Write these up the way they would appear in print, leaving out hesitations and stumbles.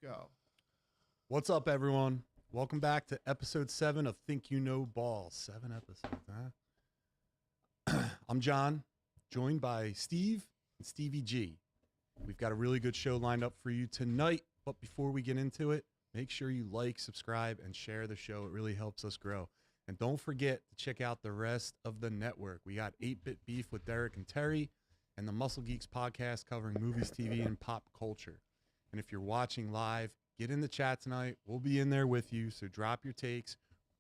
Go. What's up, everyone? Welcome back to episode 7 of Think You Know Ball. 7 episodes, huh? I'm John, joined by Steve and Stevie G. We've got a really good show lined up for you tonight, but before we get into it, make sure you like, subscribe, and share the show. It really helps us grow. And don't forget to check out the rest of the network. We got 8-Bit Beef with Derek and Terry, and the Muscle Geeks podcast covering movies, TV, and pop culture. And if you're watching live, get in the chat tonight. We'll be in there with you, so drop your takes,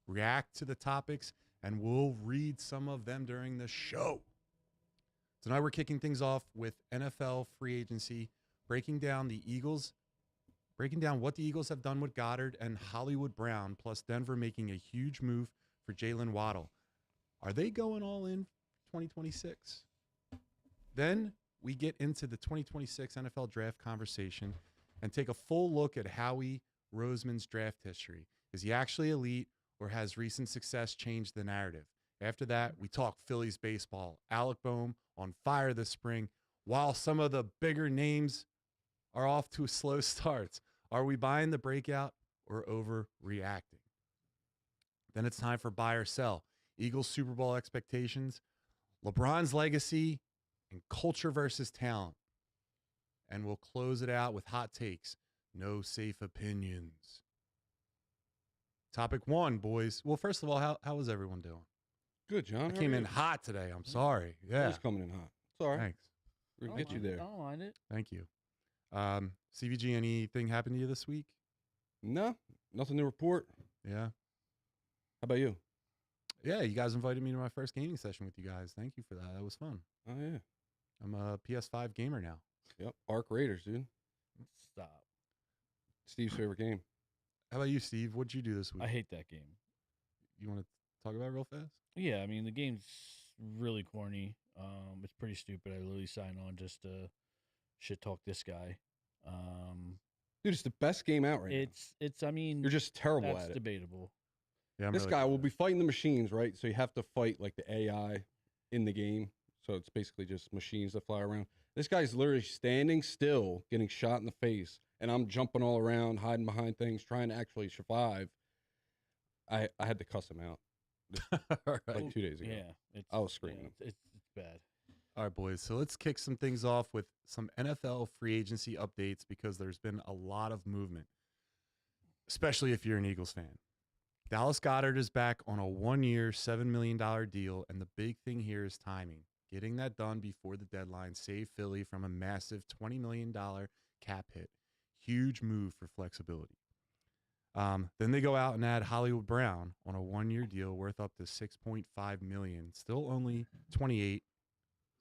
react to the topics, and we'll read some of them during the show. Tonight we're kicking things off with NFL free agency, breaking down what the Eagles have done with Goedert and Hollywood Brown, plus Denver making a huge move for Jaylen Waddle. Are they going all in 2026? Then we get into the 2026 NFL draft conversation and take a full look at Howie Roseman's draft history. Is he actually elite, or has recent success changed the narrative? After that, we talk Phillies baseball. Alec Boehm on fire this spring, while some of the bigger names are off to slow starts. Are we buying the breakout or overreacting? Then it's time for buy or sell. Eagles Super Bowl expectations, LeBron's legacy, and culture versus talent. And we'll close it out with hot takes. No safe opinions. Topic 1, boys. Well, first of all, how is everyone doing? Good, John. I came in hot today. I'm sorry. Yeah. It's coming in hot. It's all right. Thanks. We're going to get you there. I don't mind it. Thank you. CVG, anything happened to you this week? No, nothing to report. Yeah. How about you? Yeah, you guys invited me to my first gaming session with you guys. Thank you for that. That was fun. Oh, yeah. I'm a PS5 gamer now. Yep. Arc Raiders, dude. Stop. Steve's favorite game. How about you, Steve? What'd you do this week? I hate that game. You want to talk about it real fast? Yeah, I mean the game's really corny. It's pretty stupid. I literally signed on just to shit talk this guy. Dude, it's the best game out right now. It's. I mean, You're just terrible that's at it. debatable. Yeah, This guy will be fighting the machines, right? So you have to fight like the AI in the game. So it's basically just machines that fly around. This guy's literally standing still, getting shot in the face, and I'm jumping all around, hiding behind things, trying to actually survive. I had to cuss him out All right. like 2 days ago. Yeah, I was screaming. Yeah, it's bad. All right, boys. So let's kick some things off with some NFL free agency updates because there's been a lot of movement, especially if you're an Eagles fan. Dallas Goedert is back on a 1-year, $7 million deal, and the big thing here is timing. Getting that done before the deadline saved Philly from a massive $20 million cap hit. Huge move for flexibility. Then they go out and add Hollywood Brown on a 1-year deal worth up to $6.5 million. Still only 28.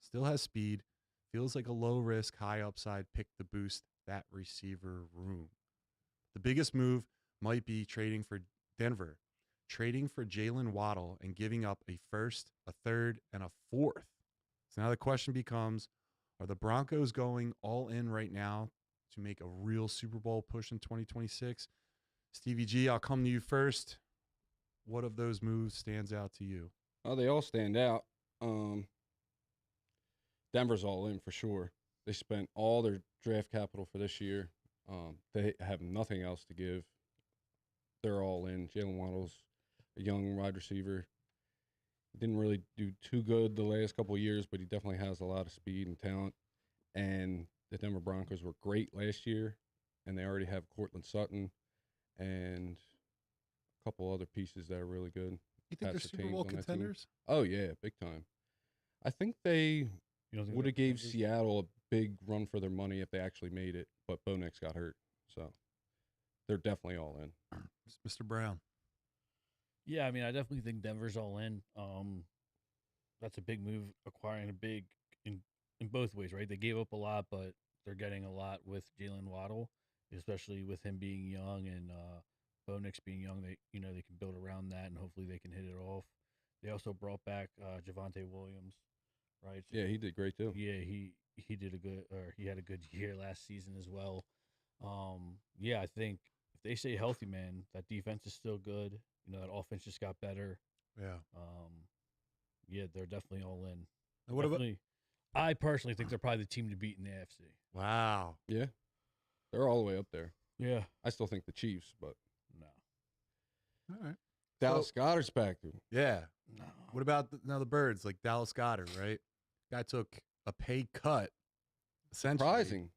Still has speed. Feels like a low risk, high upside pick to boost that receiver room. The biggest move might be trading for Denver, trading for Jaylen Waddle and giving up a first, a third, and a fourth. So now the question becomes, are the Broncos going all in right now to make a real Super Bowl push in 2026? Stevie G, I'll come to you first. What of those moves stands out to you? Oh, they all stand out. Denver's all in for sure. They spent all their draft capital for this year. They have nothing else to give. They're all in. Jaylen Waddle's a young wide receiver. Didn't really do too good the last couple of years, but he definitely has a lot of speed and talent. And the Denver Broncos were great last year, and they already have Cortland Sutton and a couple other pieces that are really good. You think they're Super Bowl contenders? Oh, yeah, big time. I think they would have gave Seattle a big run for their money if they actually made it, but Bo Nix got hurt. So they're definitely all in. Mr. Brown. Yeah, I mean, I definitely think Denver's all in. That's a big move, acquiring a big in both ways, right? They gave up a lot, but they're getting a lot with Jaylen Waddle, especially with him being young and Bo Nix being young. They can build around that, and hopefully they can hit it off. They also brought back Javonte Williams, right? So, yeah, he did great too. Yeah, he had a good year last season as well. Yeah, I think if they stay healthy, man, that defense is still good. That offense just got better. Yeah. Yeah, they're definitely all in. And what about? I personally think they're probably the team to beat in the AFC. Wow. Yeah, they're all the way up there. Yeah. I still think the Chiefs, but No. All right. Dallas Goedert's back. Dude. Yeah. No. What about the birds like Dallas Goedert, right? Guy took a pay cut, essentially. Surprising.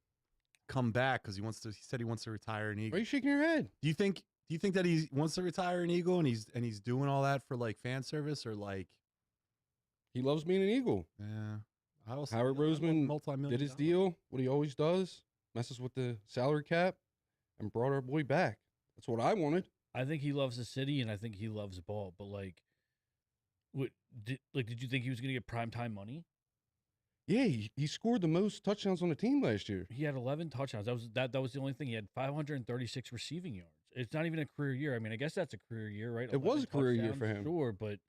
Come back because he said he wants to retire an Why are Eagle. you shaking your head? Do you think that he wants to retire an Eagle and he's doing all that for like fan service or like He loves being an Eagle. yeah. I also Howie Roseman multi-million did his dollars. deal, what he always does, messes with the salary cap, and brought our boy back. That's what I wanted. I think he loves the city, and I think he loves ball. But like, did you think he was going to get primetime money? Yeah, he scored the most touchdowns on the team last year. He had 11 touchdowns. That was the only thing. He had 536 receiving yards. It's not even a career year. I mean, I guess that's a career year, right? It was 11 a career year touchdowns, for him. Sure, but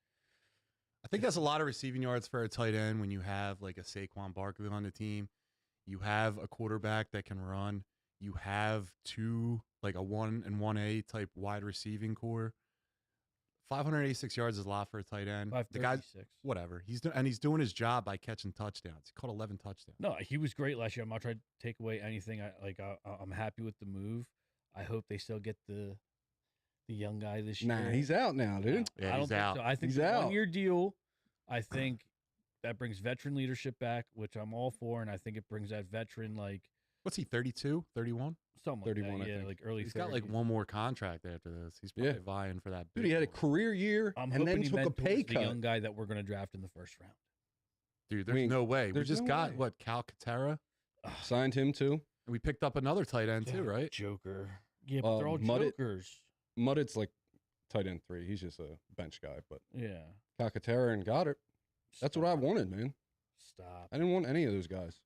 I think that's a lot of receiving yards for a tight end when you have like a Saquon Barkley on the team. You have a quarterback that can run. You have two, like a 1 and 1A type wide receiving core. 586 yards is a lot for a tight end. The guy, 536. whatever. He's doing his job by catching touchdowns. He caught 11 touchdowns. No, he was great last year. I'm not trying to take away anything. I'm happy with the move. I hope they still get the young guy this year. Nah, he's out now, dude. Yeah, I don't he's think out. so. I think He's the out. 1-year deal. I think that brings veteran leadership back, which I'm all for, and I think it brings that veteran like What's he, 32, 31? something 31, like I that. Yeah, think. like early. He's got like 30s. one more contract after this. He's probably Yeah. vying for that. Dude, big he had a boy. career year I'm and hoping then he took a mentors pay the cut. young guy that we're going to draft in the first round. Dude, there's mean, no way. We there's just no got way. what, Cal Katera? Signed him too. And we picked up another tight end too, right? Joker. Yeah, but they're all Muddit. jokers. Muddit's like tight end 3. He's just a bench guy. But Yeah. Calcaterra and Goddard, that's what I wanted, man. Stop. I didn't want any of those guys.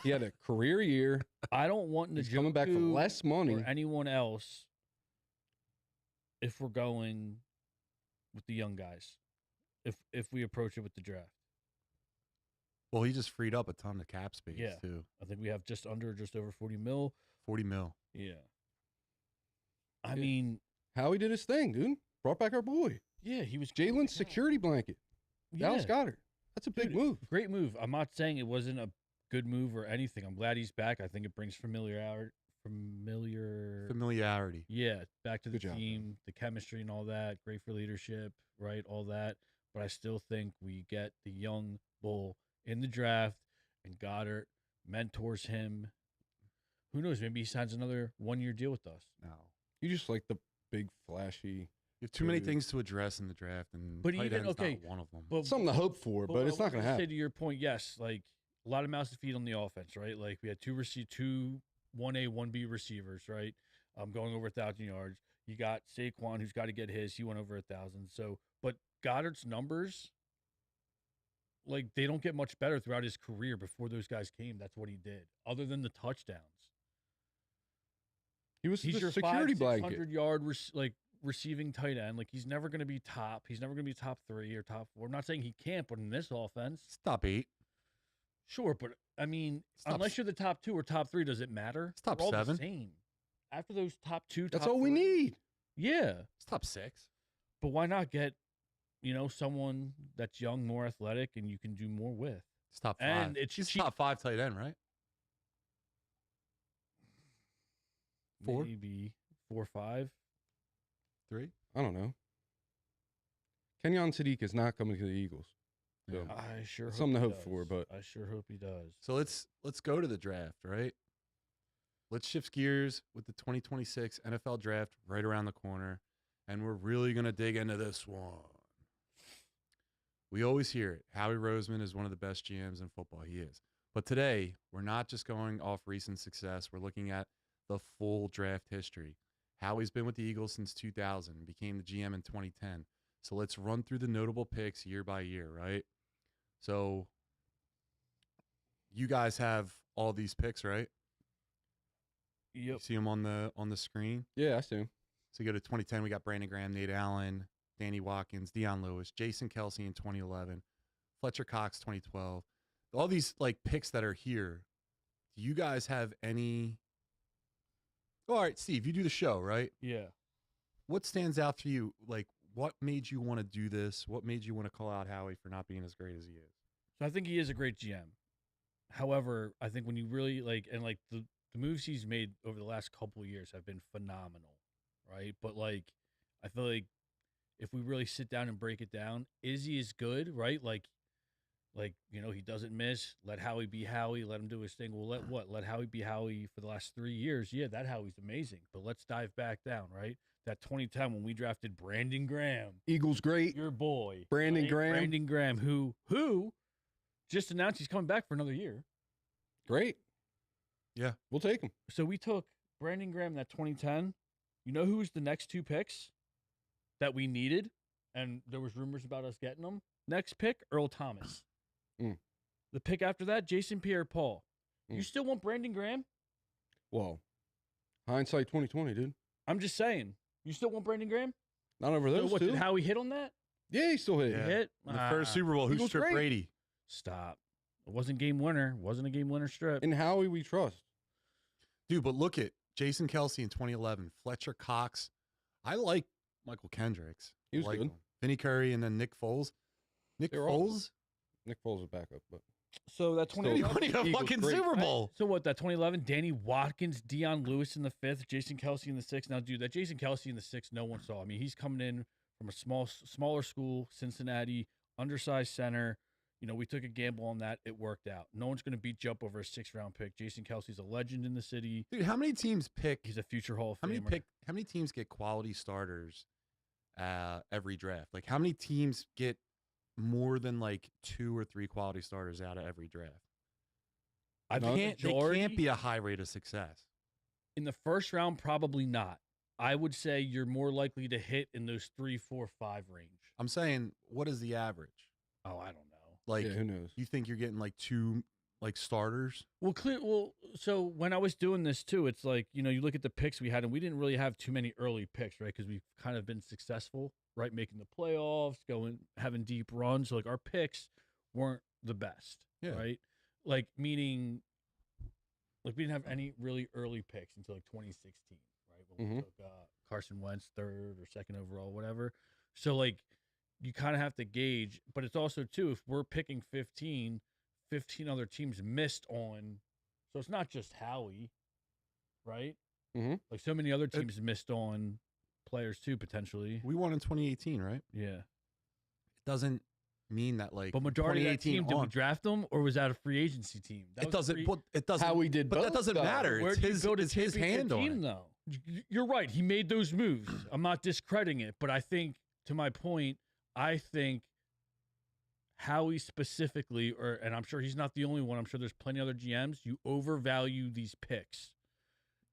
He had a career year. I don't want He's coming back for Njoku less money. or anyone else if we're going with the young guys. If we approach it with the draft. Well, he just freed up a ton of cap space Yeah. too. I think we have just over 40 mil. 40 mil. Yeah. I Yeah. mean, Howie did his thing, dude. Brought back our boy. yeah, he was Jalen's security blanket. Dallas Yeah. Goedert. That's a big Dude, move. Great move. I'm not saying it wasn't a good move or anything. I'm glad he's back. I think it brings familiarity. Familiarity. Yeah, back to the Good job, team, the chemistry and all that. Great for leadership, right? All that. But I still think we get the young bull in the draft, and Goddard mentors him. Who knows? Maybe he signs another 1-year deal with us. No. You just like the big, flashy. You have too many Dude. things to address in the draft, and But tight even- end's okay, not one of them. But Something to hope for, but it's I not going to wanted Say happen. to your point, yes, like a lot of mouths to feed on the offense, right? Like we had two 1A, 1B receivers, right? Going over 1,000 yards. You got Saquon, who's got to get his. He went over 1,000. So, but Goddard's numbers, like they don't get much better throughout his career. Before those guys came, that's what he did. Other than the touchdowns, He was he's the your security 600 blanket. yard receiving tight end. Like he's never going to be top. He's never going to be top 3 or top 4. I'm not saying he can't, but in this offense, It's top 8. sure. But I mean, It's top unless s- you're the top 2 or top 3, does it matter? It's top They're all 7. The same. After those top 2, That's top all we 3, need. Yeah, It's top 6. but why not get, someone that's young, more athletic, and you can do more with? It's top 5. And it's He's cheap. top 5 tight end, right? 4? Maybe 4 or 5. 3? I don't know. Kenyon Sadiq is not coming to the Eagles. So Yeah. I sure It's hope something to he hope for, does. but- I sure hope he does. So let's go to the draft, right? Let's shift gears with the 2026 NFL draft right around the corner, and we're really going to dig into this one. We always hear it. Howie Roseman is one of the best GMs in football. He is. But today, we're not just going off recent success. We're looking at the full draft history. Howie's been with the Eagles since 2000 and became the GM in 2010. So let's run through the notable picks year by year, right? So you guys have all these picks, right? You Yep. see them on the screen. Yeah, I see him. So you go to 2010, we got Brandon Graham, Nate Allen, Danny Watkins, Deion Lewis, Jason Kelsey in 2011, Fletcher Cox 2012. All these like picks that are here. Do you guys have any? All right, Steve, you do the show, right? Yeah. What stands out to you? Like, what made you want to do this? What made you want to call out Howie for not being as great as he is? So I think he is a great GM. However, I think when you really the the moves he's made over the last couple of years have been phenomenal, right? But like, I feel like if we really sit down and break it down, Izzy is good, right? Like he doesn't miss. Let Howie be Howie. Let him do his thing. Well, let Howie be Howie for the last 3 years. Yeah, that Howie's amazing. But let's dive back down, right? That 2010 when we drafted Brandon Graham, Eagles great. your boy, Brandon right? Graham. Brandon Graham, who just announced he's coming back for another year. Great. Yeah. We'll take him. So we took Brandon Graham that 2010. You know who was the next 2 picks that we needed, and there was rumors about us getting them? Next pick, Earl Thomas. The pick after that, Jason Pierre-Paul. You still want Brandon Graham? Well, hindsight 2020, dude. I'm just saying. You still want Brandon Graham? Not over So those what, two. did Howie hit on that? Yeah, he still hit. Yeah. He hit? In the first Super Bowl, who Eagles stripped great. Brady? Stop. It wasn't game winner. Wasn't a game winner strip. In Howie, we trust. Dude, but look at Jason Kelsey in 2011, Fletcher Cox. I like Michael Kendricks. He was I like good. him. Vinny Curry and then Nick Foles. Nick They were all Foles? Nick Foles is backup, but So that Still- 2011. He won a Eagles fucking great. Super Bowl. So what, that 2011, Danny Watkins, Deion Lewis in the 5th, Jason Kelsey in the 6th. Now, dude, that Jason Kelsey in the 6th, no one saw. I mean, he's coming in from a smaller school, Cincinnati, undersized center. You know, we took a gamble on that. It worked out. No one's going to beat you up over a 6th-round pick. Jason Kelsey's a legend in the city. Dude, how many teams pick? He's a future Hall of How Famer. many teams get quality starters every draft? Like, how many teams get more than like 2 or 3 quality starters out of every draft? I They think can't be a high rate of success. in the first round, probably not. I would say you're more likely to hit in those 3, 4, 5 range. I'm saying, what is the average? Oh, I don't know. Like, yeah, who knows? you think you're getting like 2 like starters? Well, so when I was doing this too, it's like, you know, you look at the picks we had, and we didn't really have too many early picks, right? Because we've kind of been successful, right? Making the playoffs, having deep runs. So like our picks weren't the best, Yeah. right? Like meaning, like we didn't have any really early picks until like 2016, right? When we took Carson Wentz 3rd or 2nd overall, whatever. So like you kind of have to gauge, but it's also too, if we're picking 15 other teams missed on, so it's not just Howie, right? Like so many other teams missed on players too, potentially. We won in 2018, right? Yeah. It doesn't mean that like But majority of that 2018 team, did we on. draft them, or was that a free agency team? That It was doesn't. free- But it doesn't. How we did But both, that doesn't though. matter. Where It's do you his. build a It's his championship hand on team, it. though? You're right. He made those moves. I'm not discrediting it, but I think, to my point, I think Howie specifically, and I'm sure he's not the only one. I'm sure there's plenty other GMs. You overvalue these picks.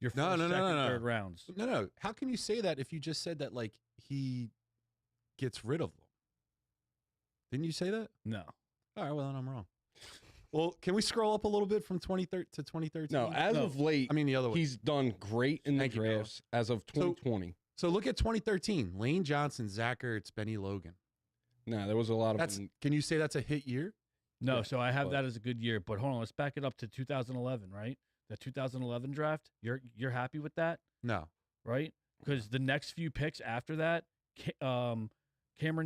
Your first, No, second, no. third rounds. No. How can you say that if you just said that like he gets rid of them? Didn't you say that? No. All right. Well, then I'm wrong. Well, can we scroll up a little bit from 2013 to 2013? No, as of late, I mean the other way. he's done great in the Thank you, Noah. drafts as of 2020. So look at 2013. Lane Johnson, Zach Ertz, Benny Logan. Nah, there was a lot of Can you say that's a hit year? No, Yeah, so I have but- that as a good year. But hold on, let's back it up to 2011, right? The 2011 draft. You're happy with that, No. right? Because the next few picks after that, Cameron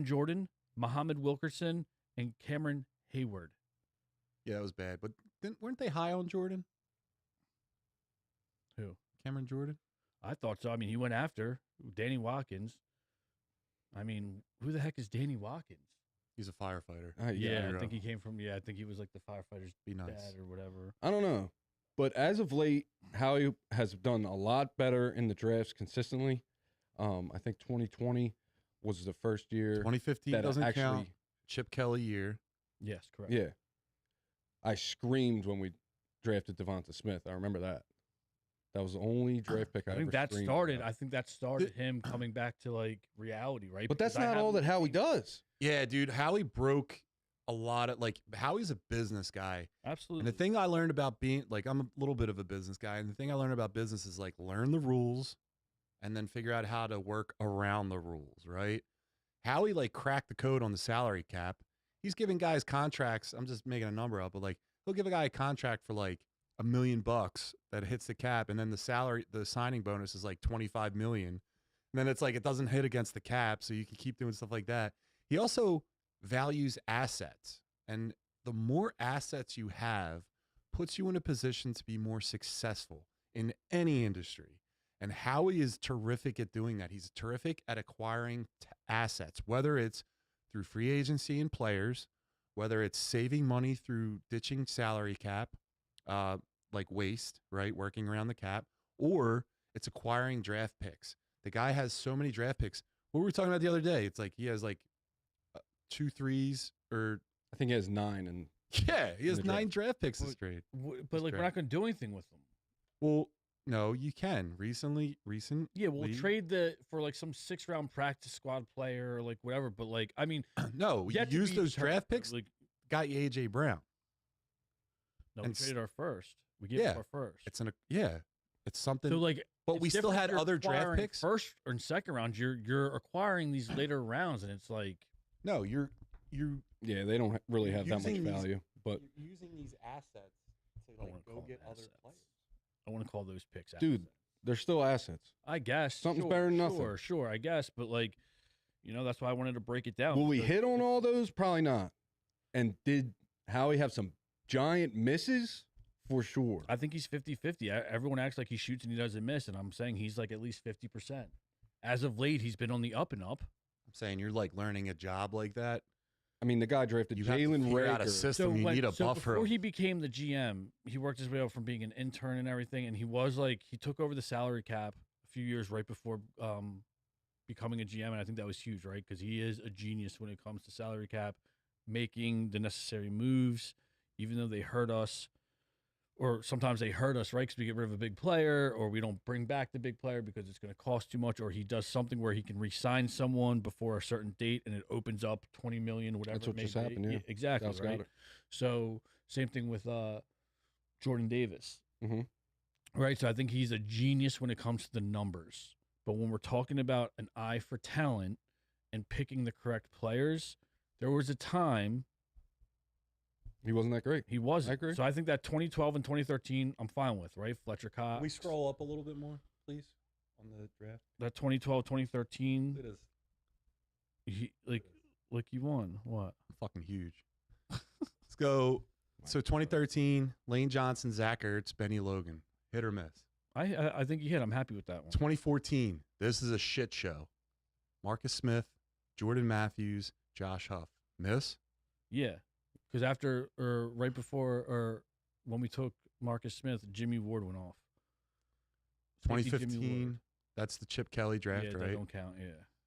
Jordan, Muhammad Wilkerson, and Cameron Hayward. Yeah, that was bad. But weren't they high on Jordan? Who? Cameron Jordan? I thought so. I mean, he went after Danny Watkins. I mean, who the heck is Danny Watkins? He's a firefighter. Yeah, you're I think right. he came from. Yeah, I think he was like the firefighter's Be nice. dad or whatever. I don't know. But as of late, Howie has done a lot better in the drafts consistently. I think 2020 was the first year 2015 that doesn't actually, count. Chip Kelly year. Yes, correct. yeah. I screamed when we drafted Devonta Smith. I remember that. That was the only draft pick I I think ever that screamed started. about. I think that started him coming back to like reality, right? But that's Because I not all haven't that Howie seen- does. Yeah, dude. Howie broke a lot of like Howie's a business guy. Absolutely. And the thing I learned about being like I'm a little bit of a business guy, and the thing I learned about business is like learn the rules and then figure out how to work around the rules, right? Howie like cracked the code on the salary cap. He's giving guys contracts. I'm just making a number up, but like he'll give a guy a contract for like $1 million that hits the cap, and then the signing bonus is like 25 million. And then it's like it doesn't hit against the cap, so you can keep doing stuff like that. He also values assets, and the more assets you have puts you in a position to be more successful. in any industry. And Howie is terrific at doing that. He's terrific at acquiring assets, whether it's through free agency and players, whether it's saving money through ditching salary cap, like waste, right? Working around the cap, or it's acquiring draft picks. The guy has so many draft picks. What were we talking about the other day? It's like he has like 2 threes or I think he has 9 and yeah, he has 9 draft picks this trade. But like, we're not going to do anything with them. Well, no, you can. Recent. Yeah, we'll trade for like some 6-round practice squad player or like whatever. But like, I mean, no, you use those draft picks. Like, got you AJ Brown. No, we traded our first. We gave up our first. It's something. So like, but we still had other draft picks. First or second round, you're acquiring these later rounds, and it's like, no, you're. Yeah, they don't really have that much value. But you're using these assets to like go get other players. I want to call those picks assets. Dude, they're still assets. I guess something's better than nothing. Sure, I guess, but like, that's why I wanted to break it down. Will we hit on all those? Probably not. And did Howie have some giant misses? For sure. I think he's 50-50. Everyone acts like he shoots and he doesn't miss, and I'm saying he's like at least 50%. As of late, he's been on the up and up. I'm saying you're like learning a job like that. I mean, the guy drafted Jaylen Waddle. Out a system. You need a buffer. Before he became the GM, he worked his way up from being an intern and everything, and he took over the salary cap a few years right before becoming a GM, and I think that was huge, right? Because he is a genius when it comes to salary cap, making the necessary moves, even though they hurt us. Or sometimes they hurt us, right? Because we get rid of a big player, or we don't bring back the big player because it's going to cost too much, or he does something where he can re-sign someone before a certain date, and it opens up $20 million, whatever. That's what just be. happened. Yeah, exactly. Right. So same thing with Jordan Davis, right? So I think he's a genius when it comes to the numbers, but when we're talking about an eye for talent and picking the correct players, there was a time. He wasn't that great. He wasn't. I agree. So I think that 2012 and 2013, I'm fine with, right? Fletcher Cox. Can we scroll up a little bit more, please, on the draft? That 2012, 2013. It is. Like you won. What? Fucking huge. Let's go. So 2013, Lane Johnson, Zach Ertz, Benny Logan. Hit or miss? I think you hit. I'm happy with that one. 2014, this is a shit show. Marcus Smith, Jordan Matthews, Josh Huff. Miss? Yeah. Because after or right before or when we took Marcus Smith, Jimmy Ward went off. 2015, that's the Chip Kelly draft, right? That don't count, yeah.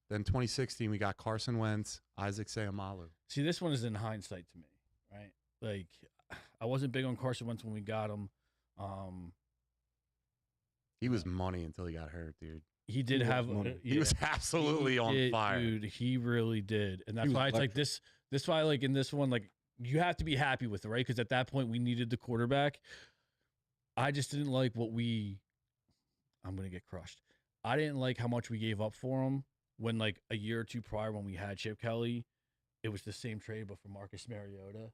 Then 2016, we got Carson Wentz, Isaac Seumalo. See, this one is in hindsight to me, right? Like, I wasn't big on Carson Wentz when we got him. He was money until he got hurt, dude. He did have money. He was absolutely on fire. Dude, he really did. And that's why it's like this why like in this one, like, you have to be happy with it, right? Because at that point, we needed the quarterback. I just didn't like I'm going to get crushed. I didn't like how much we gave up for him when, like, a year or two prior when we had Chip Kelly, it was the same trade, but for Marcus Mariota.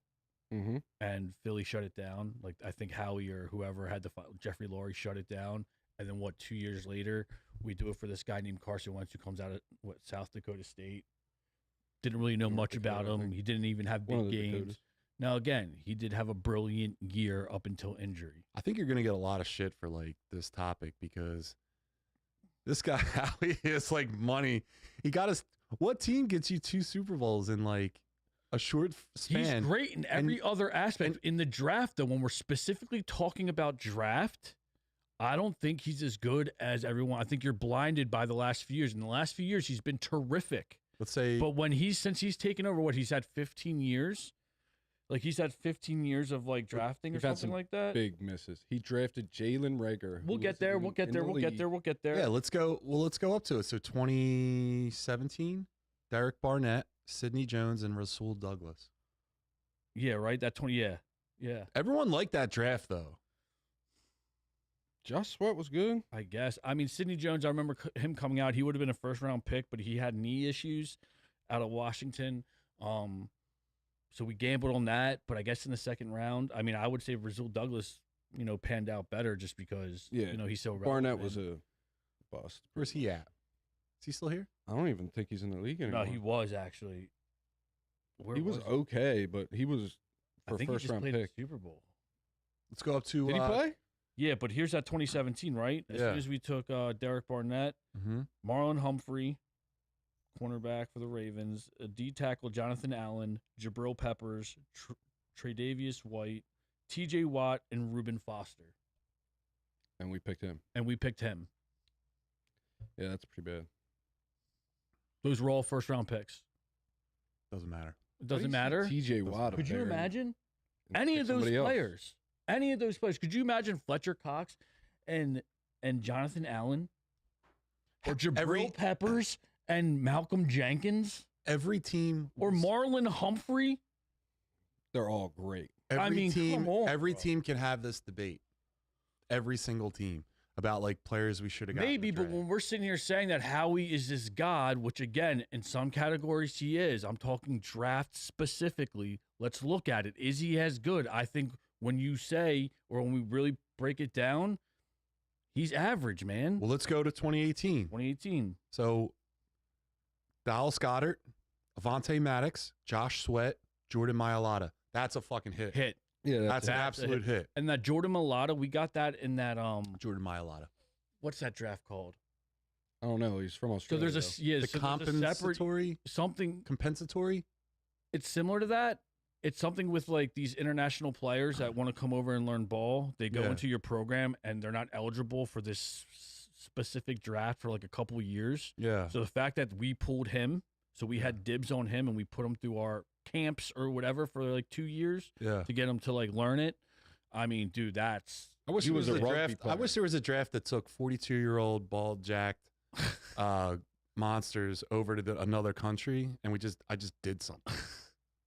Mm-hmm. And Philly shut it down. Like, I think Howie or whoever had Jeffrey Lurie shut it down. And then, 2 years later, we do it for this guy named Carson Wentz who comes out of, South Dakota State. Didn't really know much about him. He didn't even have big games. Now, again, he did have a brilliant year up until injury. I think you're going to get a lot of shit for, like, this topic because this guy, Howie, is like money. He got us. What team gets you 2 Super Bowls in, like, a short span? He's great in every other aspect. In the draft, though, when we're specifically talking about draft, I don't think he's as good as everyone. I think you're blinded by the last few years. In the last few years, he's been terrific. Let's say, but since he's taken over, he's had 15 years. Like, he's had 15 years of, like, drafting or something like that. Big misses. He drafted Jalen Reagor. We'll get there. We'll get there. Yeah, let's go. Well, let's go up to it. So 2017, Derek Barnett, Sidney Jones, and Rasul Douglas. Yeah, right. That 20. Yeah. Everyone liked that draft though. Josh Sweat was good, I guess. I mean, Sidney Jones, I remember him coming out. He would have been a first-round pick, but he had knee issues out of Washington. So we gambled on that, but I guess in the second round, I mean, I would say Rasul Douglas, panned out better just because, he's so relevant. Barnett was a bust. Where's he at? Is he still here? I don't even think he's in the league anymore. No, he was actually. He was okay, but he was for first round pick. Super Bowl. Let's go up to. Did he play? Yeah, but here's that 2017, right? As soon as we took Derek Barnett, Marlon Humphrey, cornerback for the Ravens, D tackle Jonathan Allen, Jabril Peppers, Tre'Davious White, T.J. Watt, and Reuben Foster. And we picked him. Yeah, that's pretty bad. Those were all first-round picks. Doesn't matter. It doesn't matter? T.J. Watt. Could you imagine? Any of those players. Any of those players. Could you imagine Fletcher Cox and Jonathan Allen? Or Jabril Peppers and Malcolm Jenkins? Every team. Or Marlon Humphrey? They're all great. Every team, come on, every team can have this debate. Every single team about like players we should have got. Maybe, but when we're sitting here saying that Howie is this god, which again, in some categories he is, I'm talking draft specifically. Let's look at it. Is he as good? I think when you say, or when we really break it down, he's average, man. Well, let's go to 2018. 2018. So, Dallas Goedert, Avonte Maddox, Josh Sweat, Jordan Mailata. That's a fucking hit. Yeah, that's an absolute hit. And that Jordan Mailata, we got that in that Jordan Mailata. What's that draft called? I don't know. He's from Australia. So there's the compensatory something compensatory. It's similar to that. It's something with like these international players that want to come over and learn ball. They go into your program and they're not eligible for this specific draft for like a couple of years. Yeah. So the fact that we pulled him, so we had dibs on him and we put him through our camps or whatever for like 2 years to get him to like learn it. I mean, dude, that's. I wish there was a draft. I wish there was a draft that took 42-year-old bald jacked monsters over to another country, and I just did something.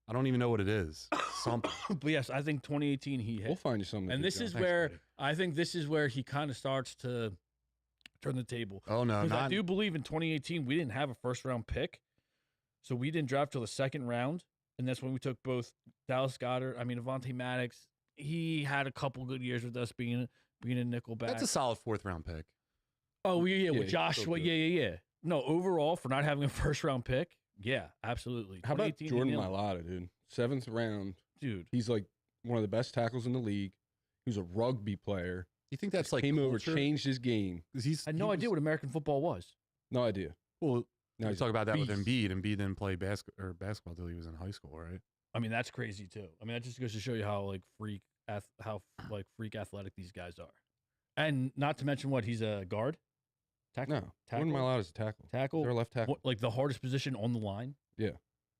I don't even know what it is. Something. But yes, I think 2018 he hit. We'll find you something. And this is I think this is where he kind of starts to turn the table. Oh no, I do believe in 2018 we didn't have a first-round pick, so we didn't draft till the second round, and that's when we took both Dallas Goedert. I mean, Avonte Maddox. He had a couple good years with us being a nickel back. That's a solid 4th-round pick. Oh yeah, with Joshua, yeah. No, overall for not having a first-round pick, yeah, absolutely. How about Jordan Mailata, dude? 7th round, dude. He's like one of the best tackles in the league. He was a rugby player. You think that's like came over, changed his game? I had no idea what American football was. No idea. Well, now you talk about that with Embiid. Embiid didn't play basketball until he was in high school, right? I mean, that's crazy too. I mean, that just goes to show you how freak athletic these guys are, and not to mention what he's a guard. Tackle. No, Jordan Mailata is a tackle. Tackle. They're a left tackle. Like the hardest position on the line. Yeah.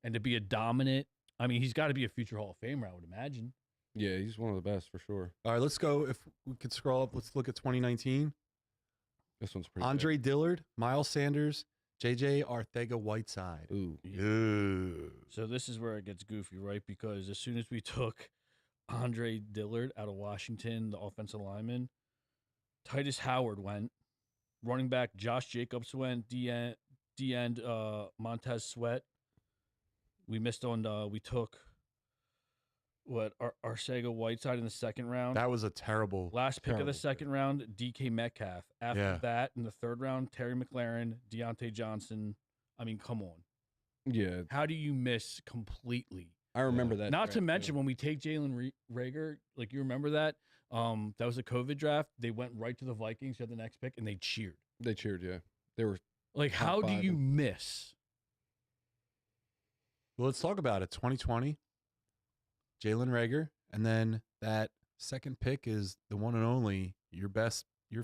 And to be a dominant, I mean, he's got to be a future Hall of Famer, I would imagine. Yeah, he's one of the best for sure. All right, let's go. If we could scroll up, let's look at 2019. This one's pretty. Andre Dillard, Miles Sanders, J.J. Arcega-Whiteside. Ooh. So this is where it gets goofy, right? Because as soon as we took Andre Dillard out of Washington, the offensive lineman, Titus Howard went. Running back Josh Jacobs went. D-end Montez Sweat. We missed on. We took Arcega-Whiteside in the 2nd round. That was a terrible last pick of the 2nd round. DK Metcalf. After that, in the 3rd round, Terry McLaurin, Deontay Johnson. I mean, come on. Yeah. How do you miss completely? I remember that. Not to mention when we take Jalen Reagor, like you remember that. That was a COVID draft. They went right to the Vikings at the next pick, and they cheered. They cheered, yeah. They were like, how do you miss? Well, let's talk about it. 2020, Jaylen Reagor, and then that 2nd pick is the one and only, your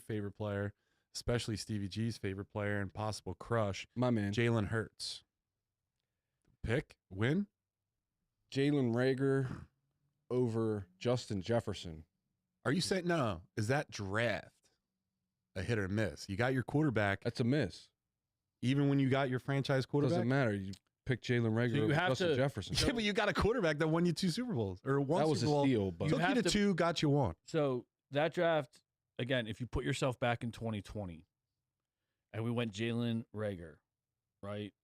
favorite player, especially Stevie G's favorite player and possible crush, my man, Jalen Hurts. Pick, win? Jaylen Reagor over Justin Jefferson. Are you saying no? Is that draft a hit or miss? You got your quarterback. That's a miss. Even when you got your franchise quarterback? Doesn't matter. You pick Jalen Reagor over Justin Jefferson. Yeah, but you got a quarterback that won you 2 Super Bowls. Or one that was Super Bowl. A steal. But Took you to 2, got you 1. So that draft, again, if you put yourself back in 2020, and we went Jaylen Reagor, right?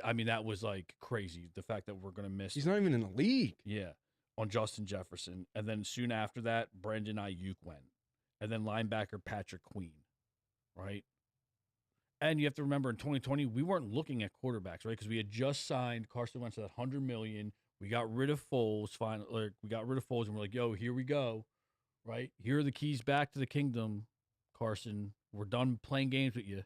I mean, that was like crazy. The fact that we're going to miss. He's not even in the league. Yeah. On Justin Jefferson. And then soon after that, Brandon Ayuk went. And then linebacker Patrick Queen, right? And you have to remember in 2020, we weren't looking at quarterbacks, right? Because we had just signed Carson Wentz at $100 million. We got rid of Foles finally. We got rid of Foles, and we're like, yo, here we go. right? Here are the keys back to the kingdom, Carson. We're done playing games with you.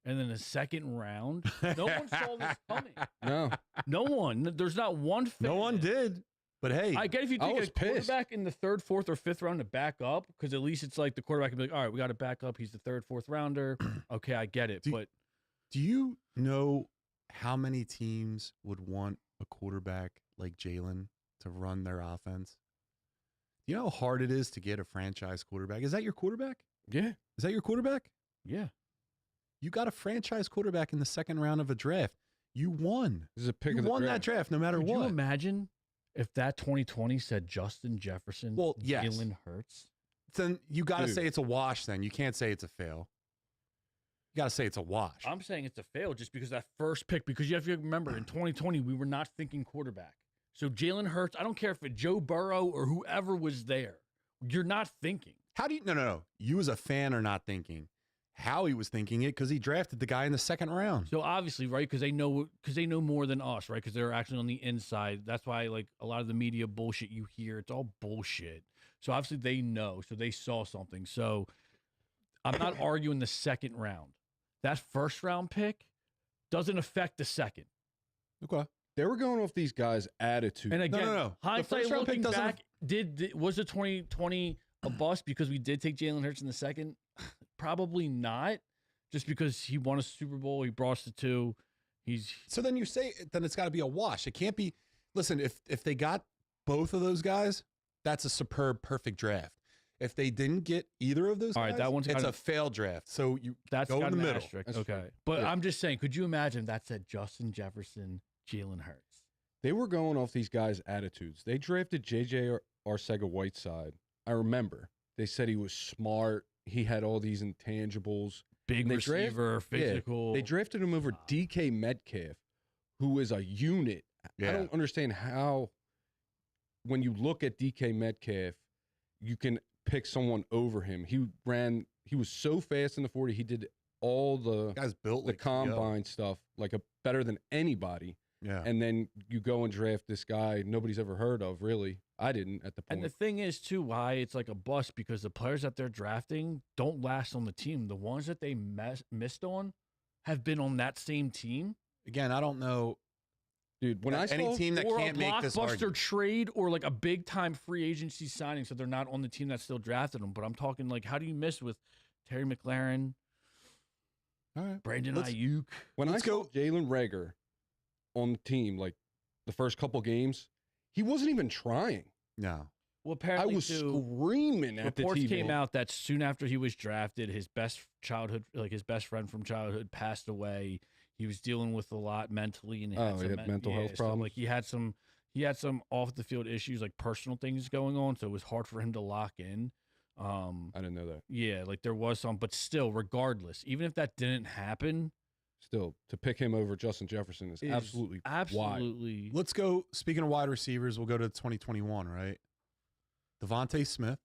And then the second round, no one saw this coming. No one. There's not one fan. No one did. But hey, I get if you I take was a quarterback in the 3rd, 4th, or 5th round to back up, because at least it's like the quarterback can be like, all right, we got to back up. He's the 3rd, 4th rounder. Okay, I get it. But do you know how many teams would want a quarterback like Jaylen to run their offense? You know how hard it is to get a franchise quarterback? Is that your quarterback? Yeah. Is that your quarterback? yeah. You got a franchise quarterback in the 2nd round of a draft. You won. This is a pick You of the won draft. that draft no matter Could what. you imagine if that 2020 said Justin Jefferson, Well, yes. Jalen Hurts? Then you got to Dude. say it's a wash then. You can't say it's a fail. You got to say it's a wash. I'm saying it's a fail just because that first pick, because you have to remember in 2020, we were not thinking quarterback. So Jalen Hurts, I don't care if it's Joe Burrow or whoever was there. You're not thinking. How do you No. You as a fan are not thinking. Howie was thinking it because he drafted the guy in the 2nd round. So obviously, right, because they know more than us, right? Because they're actually on the inside. That's why, like, a lot of the media bullshit you hear, it's all bullshit. So obviously they know. So they saw something. So I'm not arguing the 2nd round. That 1st round pick doesn't affect the 2nd. Okay. They were going off these guys' attitude. And again, no. The hindsight first round pick looking doesn't back, was the 2020 a bust because we did take Jalen Hurts in the 2nd? Probably not, just because he won a Super Bowl. He brought us to 2. So then you say then it's got to be a wash. It can't be. Listen, if they got both of those guys, that's a superb, perfect draft. If they didn't get either of those All right, guys, that one's it's kinda- a failed draft. So you That's go got in the an middle. asterisk. That's Okay, true. but Yeah. I'm just saying, could you imagine that said Justin Jefferson, Jalen Hurts? They were going off these guys' attitudes. They drafted J.J. Arcega-Whiteside. I remember. They said he was smart. He had all these intangibles. Big And they receiver, physical. They drafted him over DK Metcalf, who is a unit. I Yeah. don't understand how, when you look at DK Metcalf, you can pick someone over him. He was so fast in the 40. He did all the Guys built like combine stuff better than anybody. Yeah. And then you go and draft this guy nobody's ever heard of, really. I didn't at the point. And the thing is, too, why it's like a bust, because the players that they're drafting don't last on the team. The ones that they missed on have been on that same team. Again, I don't know. Dude, when I any saw team that or can't a make this blockbuster argument. trade or like a big time free agency signing, so they're not on the team that still drafted them. But I'm talking like, how do you miss with Terry McLaren, All right. Brandon Let's- Ayuk? when I let's saw go- Jalen Reagor on the team, like the first couple games, he wasn't even trying. No. Well, I apparently, was too, screaming at the reports TV. came out that soon after he was drafted, his best friend from childhood passed away. He was dealing with a lot mentally, and He had mental health problems? Like he had some off the field issues, like personal things going on. So it was hard for him to lock in. I didn't know that. Yeah, like there was some, but still, regardless, even if that didn't happen, Still, to pick him over Justin Jefferson is absolutely wild. absolutely. Let's go. Speaking of wide receivers, we'll go to 2021, right? Devonta Smith,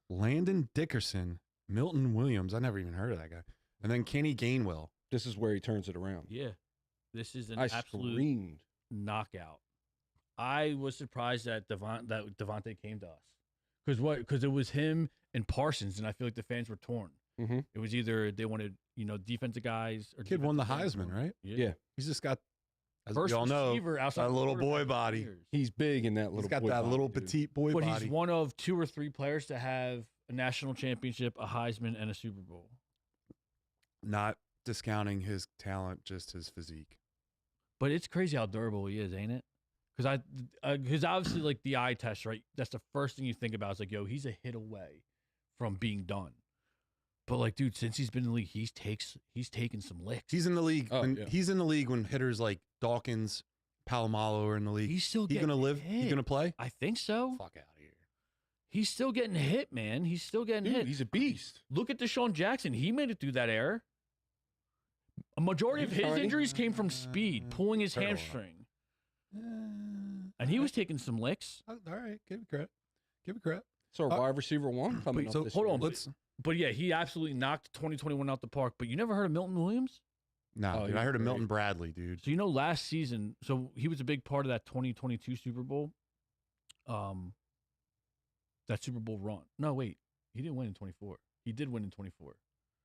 Landon Dickerson, Milton Williams. I never even heard of that guy. And then Kenny Gainwell. This is where he turns it around. Yeah, this is an I absolute screamed. knockout. I was surprised that Devontae came to us because it was him and Parsons, and I feel like the fans were torn. Mm-hmm. It was either they wanted defensive guys or Kid won the defensive guys Heisman, or- right? Yeah. He's just got, as First we all know, receiver outside a the little boy quarterback body. years. He's big in that little He's got boy that body, little dude. petite boy But body. he's one of 2 or 3 players to have a national championship, a Heisman, and a Super Bowl. Not discounting his talent, just his physique. But it's crazy how durable he is, ain't it? Because obviously, like the eye test, right? That's the first thing you think about. Is like, yo, he's a hit away from being done. But like, dude, since he's been in the league, he's taken some licks. He's in the league. Oh, yeah. He's in the league when hitters like Dawkins, Palomalo are in the league. He's still He getting gonna live? hit. He gonna play? I think so. Fuck out of here. He's still getting hit, man. He's still getting Dude, hit. he's a beast. Look at Deshaun Jackson. He made it through that era. A majority of He's his starting. injuries came from speed, pulling his Terrible. hamstring. And he was taking some licks. All right, give it credit. Give it credit. So wide receiver 1 coming up So this hold year. on, let's. But yeah, he absolutely knocked 2021 out the park. But you never heard of Milton Williams? No, Oh, dude, he's I heard of great. Milton Bradley, dude. So last season, so he was a big part of that 2022 Super Bowl. that Super Bowl run. No, wait. He didn't win in 24. He did win in 24.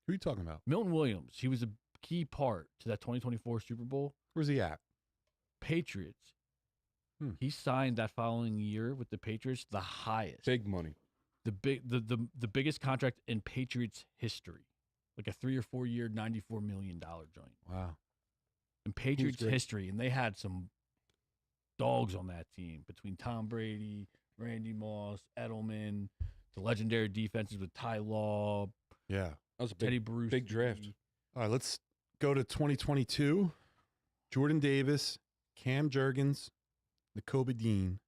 Who are you talking about? Milton Williams. He was a key part to that 2024 Super Bowl. Where's he at? Patriots. He signed that following year with the Patriots, the highest. Big money. The biggest contract in Patriots history. Like a 3 or 4 year, $94 million joint. Wow. In Patriots history. And they had some dogs on that team between Tom Brady, Randy Moss, Edelman, the legendary defenses with Ty Law. Yeah. That was a Teddy Bruce. big draft. All right, let's go to 2022. Jordan Davis, Cam Jurgens, Nakobe Dean.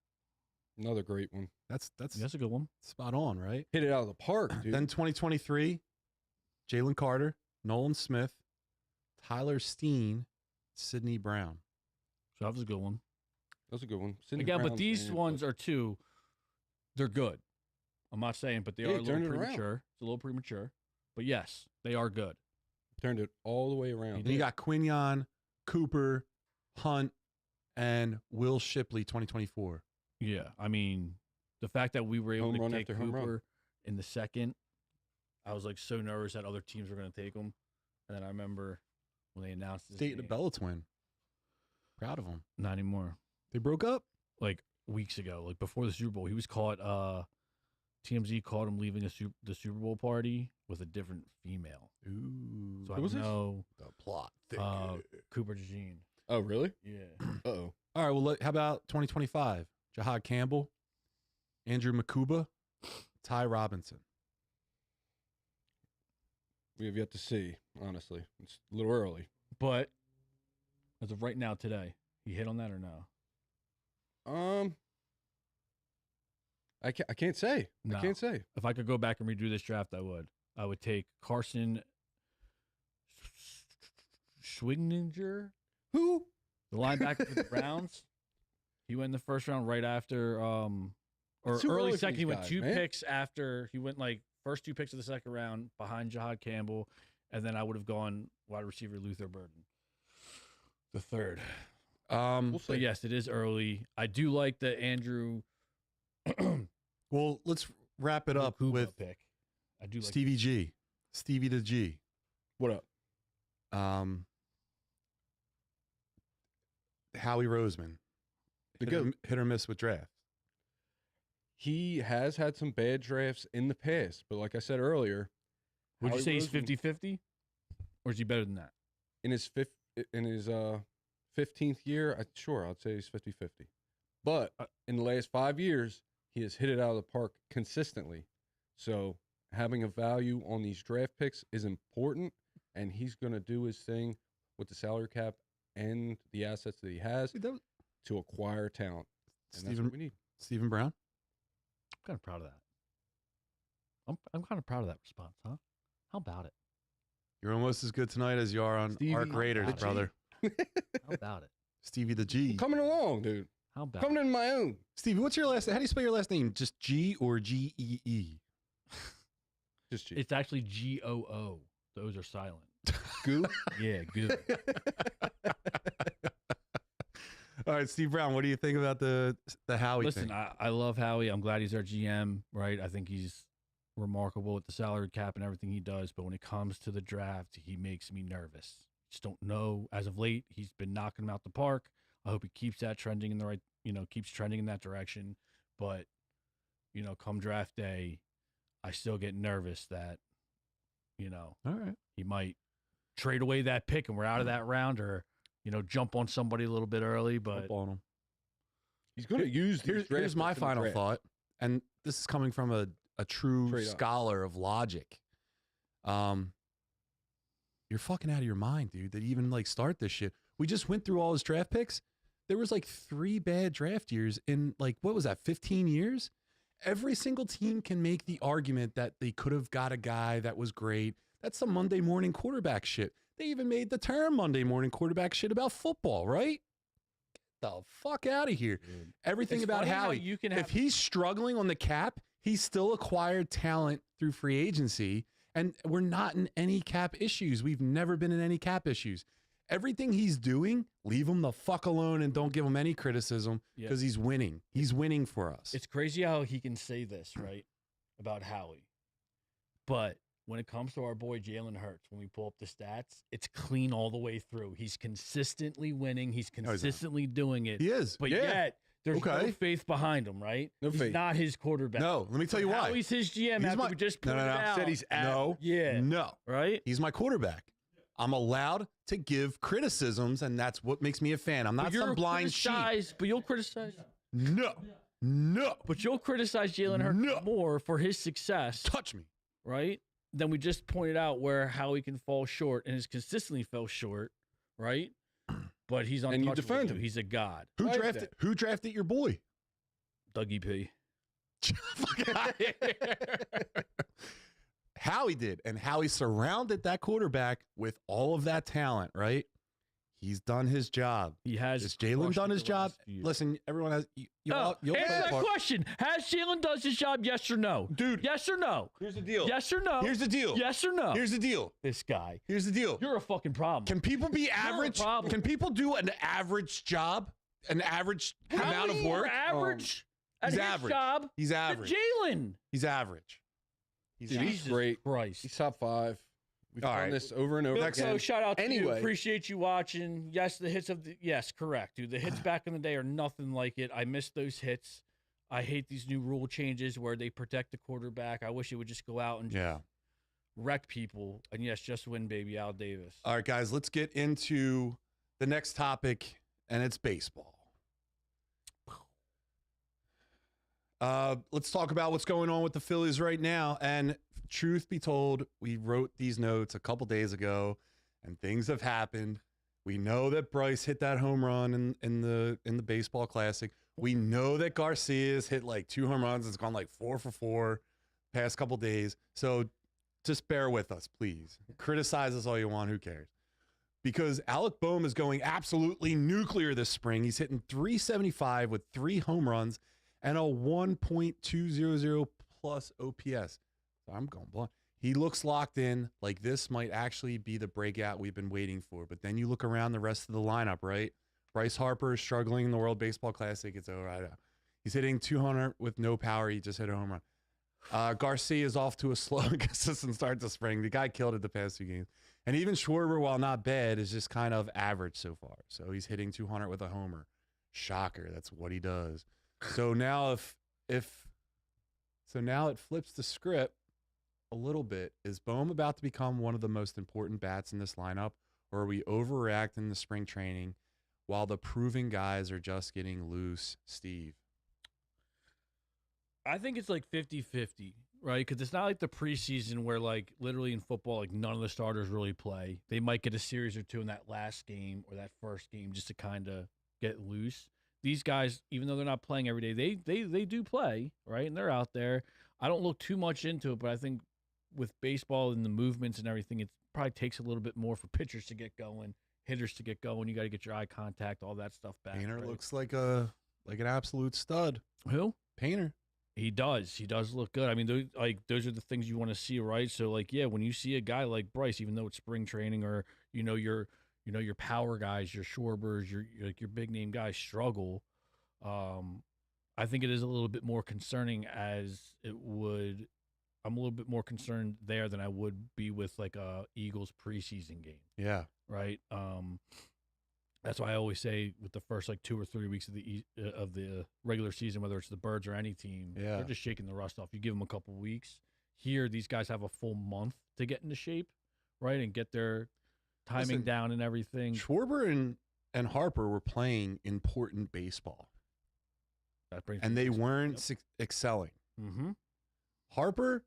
Another great one. That's That's a good one. spot on, right? Hit it out of the park, dude. Then 2023, Jalen Carter, Nolan Smith, Tyler Steen, Sidney Brown. So that was a good one. That's a good one. Sidney Again, but Brown's these in, ones but are two. They're good. I'm not saying, but they Yeah, are a little turned it around. premature. It's a little premature. But yes, they are good. turned it all the way around. And you got Quinion, Cooper, Hunt, and Will Shipley 2024. Yeah. I mean, the fact that we were able Home to run take after home run. Cooper in the second, I was like so nervous that other teams were going to take him. And then I remember when they announced his State name, Bella twin. Proud of them. not anymore. They broke up? Like weeks ago, like before the Super Bowl, he was caught. TMZ caught him leaving the Super Bowl party with a different female. Ooh. So I Who was don't this? know The plot Cooper DeJean. Oh, really? Yeah. Uh-oh. All right, well, how about 2025? Jahad Campbell, Andrew Makuba, Ty Robinson. We have yet to see, honestly. It's a little early. But as of right now, today, he hit on that or no? I can't say. No. I can't say. If I could go back and redo this draft, I would. I would take Carson Schwigninger, Who? the linebacker for the Browns. He went in the first round right after, or It's too early early for second. these He went guys, two man. picks after. He went like first 2 picks of the second round behind Jahad Campbell, and then I would have gone wide receiver Luther Burden, the third. We'll see. But yes, it is early. I do like the Andrew Well, let's wrap it up Makuba with pick. I do like Stevie G. Stevie the G. What up? Howie Roseman. The Hit or- GOAT. hit or miss with drafts. He has had some bad drafts in the past, but like I said earlier, Would you Howie say he's Roseman- 50-50? Or is he better than that? in his 15th year, I'd say he's 50-50. But in the last 5 years, he has hit it out of the park consistently. So having a value on these draft picks is important, and he's going to do his thing with the salary cap and the assets that he has to acquire talent. And that's what we need. Stephen Brown. I'm kind of proud of that. I'm kind of proud of that response, huh? How about it? You're almost as good tonight as you are on Stevie Arc Raiders, the G. brother. How about it? Stevie the G. Coming along, dude. How about Coming in my own. Stevie, what's your last? How do you spell your last name? Just G or G-E-E? Just G. It's actually G-O-O. Those are silent. Goo. Yeah, good. All right, Steve Brown, what do you think about the Howie Listen, thing? I love Howie. I'm glad he's our GM, right? I think he's remarkable with the salary cap and everything he does. But when it comes to the draft, he makes me nervous. Just don't know. As of late, he's been knocking them out the park. I hope he keeps that trending in the right, keeps trending in that direction. But, come draft day, I still get nervous that, All right. he might trade away that pick and we're out of that round, or, jump on somebody a little bit early. But Up on him. He's going to use these draft Here's my picks in the final draft. thought, and this is coming from a true Straight up. scholar of logic. You're fucking out of your mind, dude, that you even start this shit. We just went through all his draft picks. There was 3 bad draft years in what was that, 15 years? Every single team can make the argument that they could have got a guy that was great. That's some Monday morning quarterback shit. They even made the term Monday morning quarterback shit about football, right? Get the fuck out of here. Dude. Everything It's about funny how Howie. you can If have he's struggling on the cap, he's still acquired talent through free agency, and we're not in any cap issues. We've never been in any cap issues. everything he's doing, leave him the fuck alone and don't give him any criticism because he's winning. He's winning for us. It's crazy how he can say this, right, about Howie. But when it comes to our boy Jalen Hurts, when we pull up the stats, it's clean all the way through. He's consistently winning. He's consistently doing it. He is. But yet, there's no faith behind him, right? No he's faith. Not his quarterback. No, let me tell you why. Howie's his GM after we just put it out. Said he's at. No. Yeah. No. Right? He's my quarterback. I'm allowed to give criticisms, and that's what makes me a fan. I'm not some blind sheep. But you'll criticize. No. But you'll criticize Jalen Hurts more for his success. Touch me. Right? Then we just pointed out where Howie can fall short and has consistently fell short, right? But he's untouchable. And you defend him. He's a god. Who drafted your boy? Dougie P. Fuck out of here. Howie did, and Howie surrounded that quarterback with all of that talent, right? He's done his job. He has. Has Jalen done his job? Listen, everyone has. You'll answer that question. Has Jalen done his job? Yes or no, dude? Yes or no? Here's the deal. Yes or no? Here's the deal. Yes or no? Here's the deal. This guy. Here's the deal. You're a fucking problem. Can people be average? Can people do an average job? An average amount of work? Average. He's average. Job. He's average. Jalen. He's average. He's great. Christ. He's top 5. We've All done right. this over and over again. So shout out to you. Anyway. Appreciate you watching. Yes, the hits of the correct, dude. The hits back in the day are nothing like it. I miss those hits. I hate these new rule changes where they protect the quarterback. I wish it would just go out and just wreck people. And yes, just win, baby, Al Davis. All right, guys, let's get into the next topic, and it's baseball. Let's talk about what's going on with the Phillies right now. And truth be told, we wrote these notes a couple days ago, and things have happened. We know that Bryce hit that home run in the baseball classic. We know that Garcia's hit like 2 home runs. It's gone like 4 for 4 past couple days. So just bear with us, please. Criticize us all you want. Who cares? Because Alec Boehm is going absolutely nuclear this spring. He's hitting 375 with 3 home runs and a 1.200 plus OPS. So I'm going blind. He looks locked in. Like this might actually be the breakout we've been waiting for. But then you look around the rest of the lineup, right? Bryce Harper is struggling in the World Baseball Classic. It's all right. He's hitting 200 with no power. He just hit a home run. Garcia is off to a slow and consistent start to spring. The guy killed it the past 2 games. And even Schwarber, while not bad, is just kind of average so far. So he's hitting 200 with a homer. Shocker. That's what he does. So now now it flips the script a little bit. Is Boehm about to become one of the most important bats in this lineup, or are we overreacting to spring training while the proven guys are just getting loose, Steve? I think it's like 50-50, right? Because it's not like the preseason where, like, literally in football, like, none of the starters really play. They might get a series or two in that last game or that first game just to kind of get loose. These guys, even though they're not playing every day, they do play, right? And they're out there. I don't look too much into it, but I think with baseball and the movements and everything, it probably takes a little bit more for pitchers to get going, hitters to get going. You got to get your eye contact, all that stuff back. Painter right? looks like an absolute stud. Who? Painter. He does. He does look good. I mean, those are the things you want to see, right? So, like, yeah, when you see a guy like Bryce, even though it's spring training, or your power guys, your Schwarbers, your big name guys struggle. I think it is a little bit more concerning as it would. I'm a little bit more concerned there than I would be with like a Eagles preseason game. Yeah. Right. That's why I always say with the first like 2 or 3 weeks of the regular season, whether it's the Birds or any team, they're just shaking the rust off. You give them a couple weeks. Here, these guys have a full month to get into shape, right, and get their timing down and everything. Schwarber and Harper were playing important baseball, and they weren't excelling. Mm-hmm. Harper,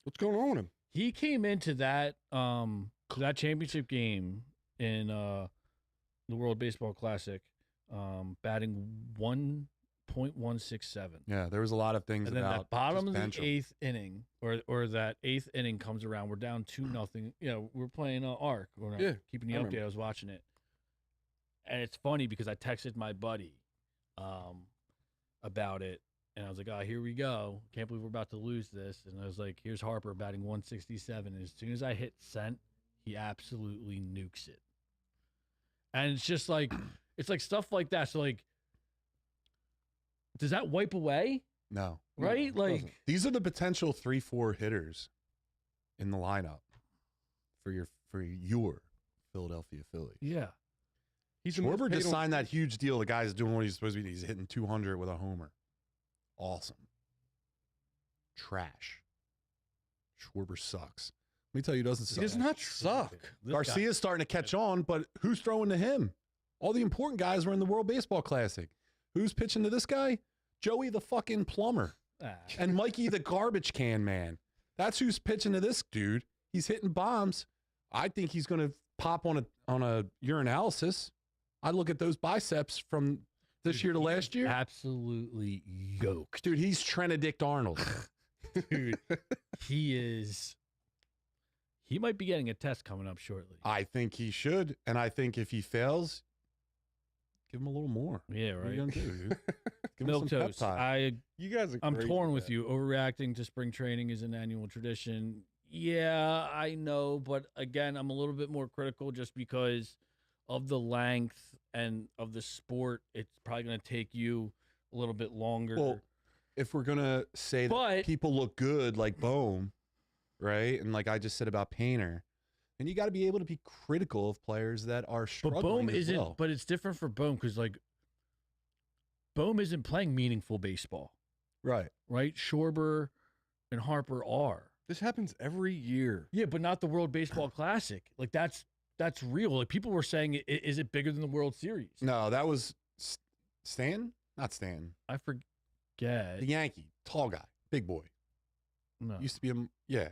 what's going on with him? He came into that championship game in the World Baseball Classic, batting 1.167. Yeah, there was a lot of things and then about that bottom of the suspension. 8th inning, or that 8th inning comes around. We're down 2-0. We're playing ARC. Keeping you updated. I was watching it, and it's funny because I texted my buddy about it, and I was like, "Oh, here we go! Can't believe we're about to lose this." And I was like, "Here's Harper batting 167." And as soon as I hit sent, he absolutely nukes it. And it's just like, it's like stuff like that. So, like, does that wipe away? No. Right? No, it Like, doesn't. These are the potential 3-4 hitters in the lineup for your Philadelphia Phillies. yeah. He's the most Schwarber paid just on- signed that huge deal. The guy's doing what he's supposed to be. He's hitting 200 with a homer. Awesome. Trash. Schwarber sucks. Let me tell you, he doesn't He suck. does not suck. This Garcia's starting to catch on, but who's throwing to him? All the important guys were in the World Baseball Classic. Who's pitching to this guy? Joey the fucking plumber guy, and Mikey the garbage can man. That's who's pitching to this dude. He's hitting bombs. I think he's going to pop on a urinalysis. I look at those biceps from this year to last year. absolutely yoked. Dude, he's Trenedict Arnold. Dude, he might be getting a test coming up shortly. I think he should. And I think if he fails, give him a little more. Yeah, What are you right. gonna do, dude? Give him some Milquetoast. peptide. You guys are I'm crazy torn with with you. Overreacting to spring training is an annual tradition. Yeah, I know, but again, I'm a little bit more critical just because of the length and of the sport. It's probably going to take you a little bit longer. Well, if we're gonna say that But- people look good like Bohm, right? And like I just said about Painter, and you got to be able to be critical of players that are but struggling Bohm as isn't. well. But it's different for Bohm because like Bohm isn't playing meaningful baseball, Right. right? Schwarber and Harper are. This happens every year. Yeah, but not the World Baseball Classic. Like that's real. Like people were saying, is it bigger than the World Series? No, that was Stan? Not Stan. I forget. The Yankee, tall guy, big boy. No. Used to be yeah.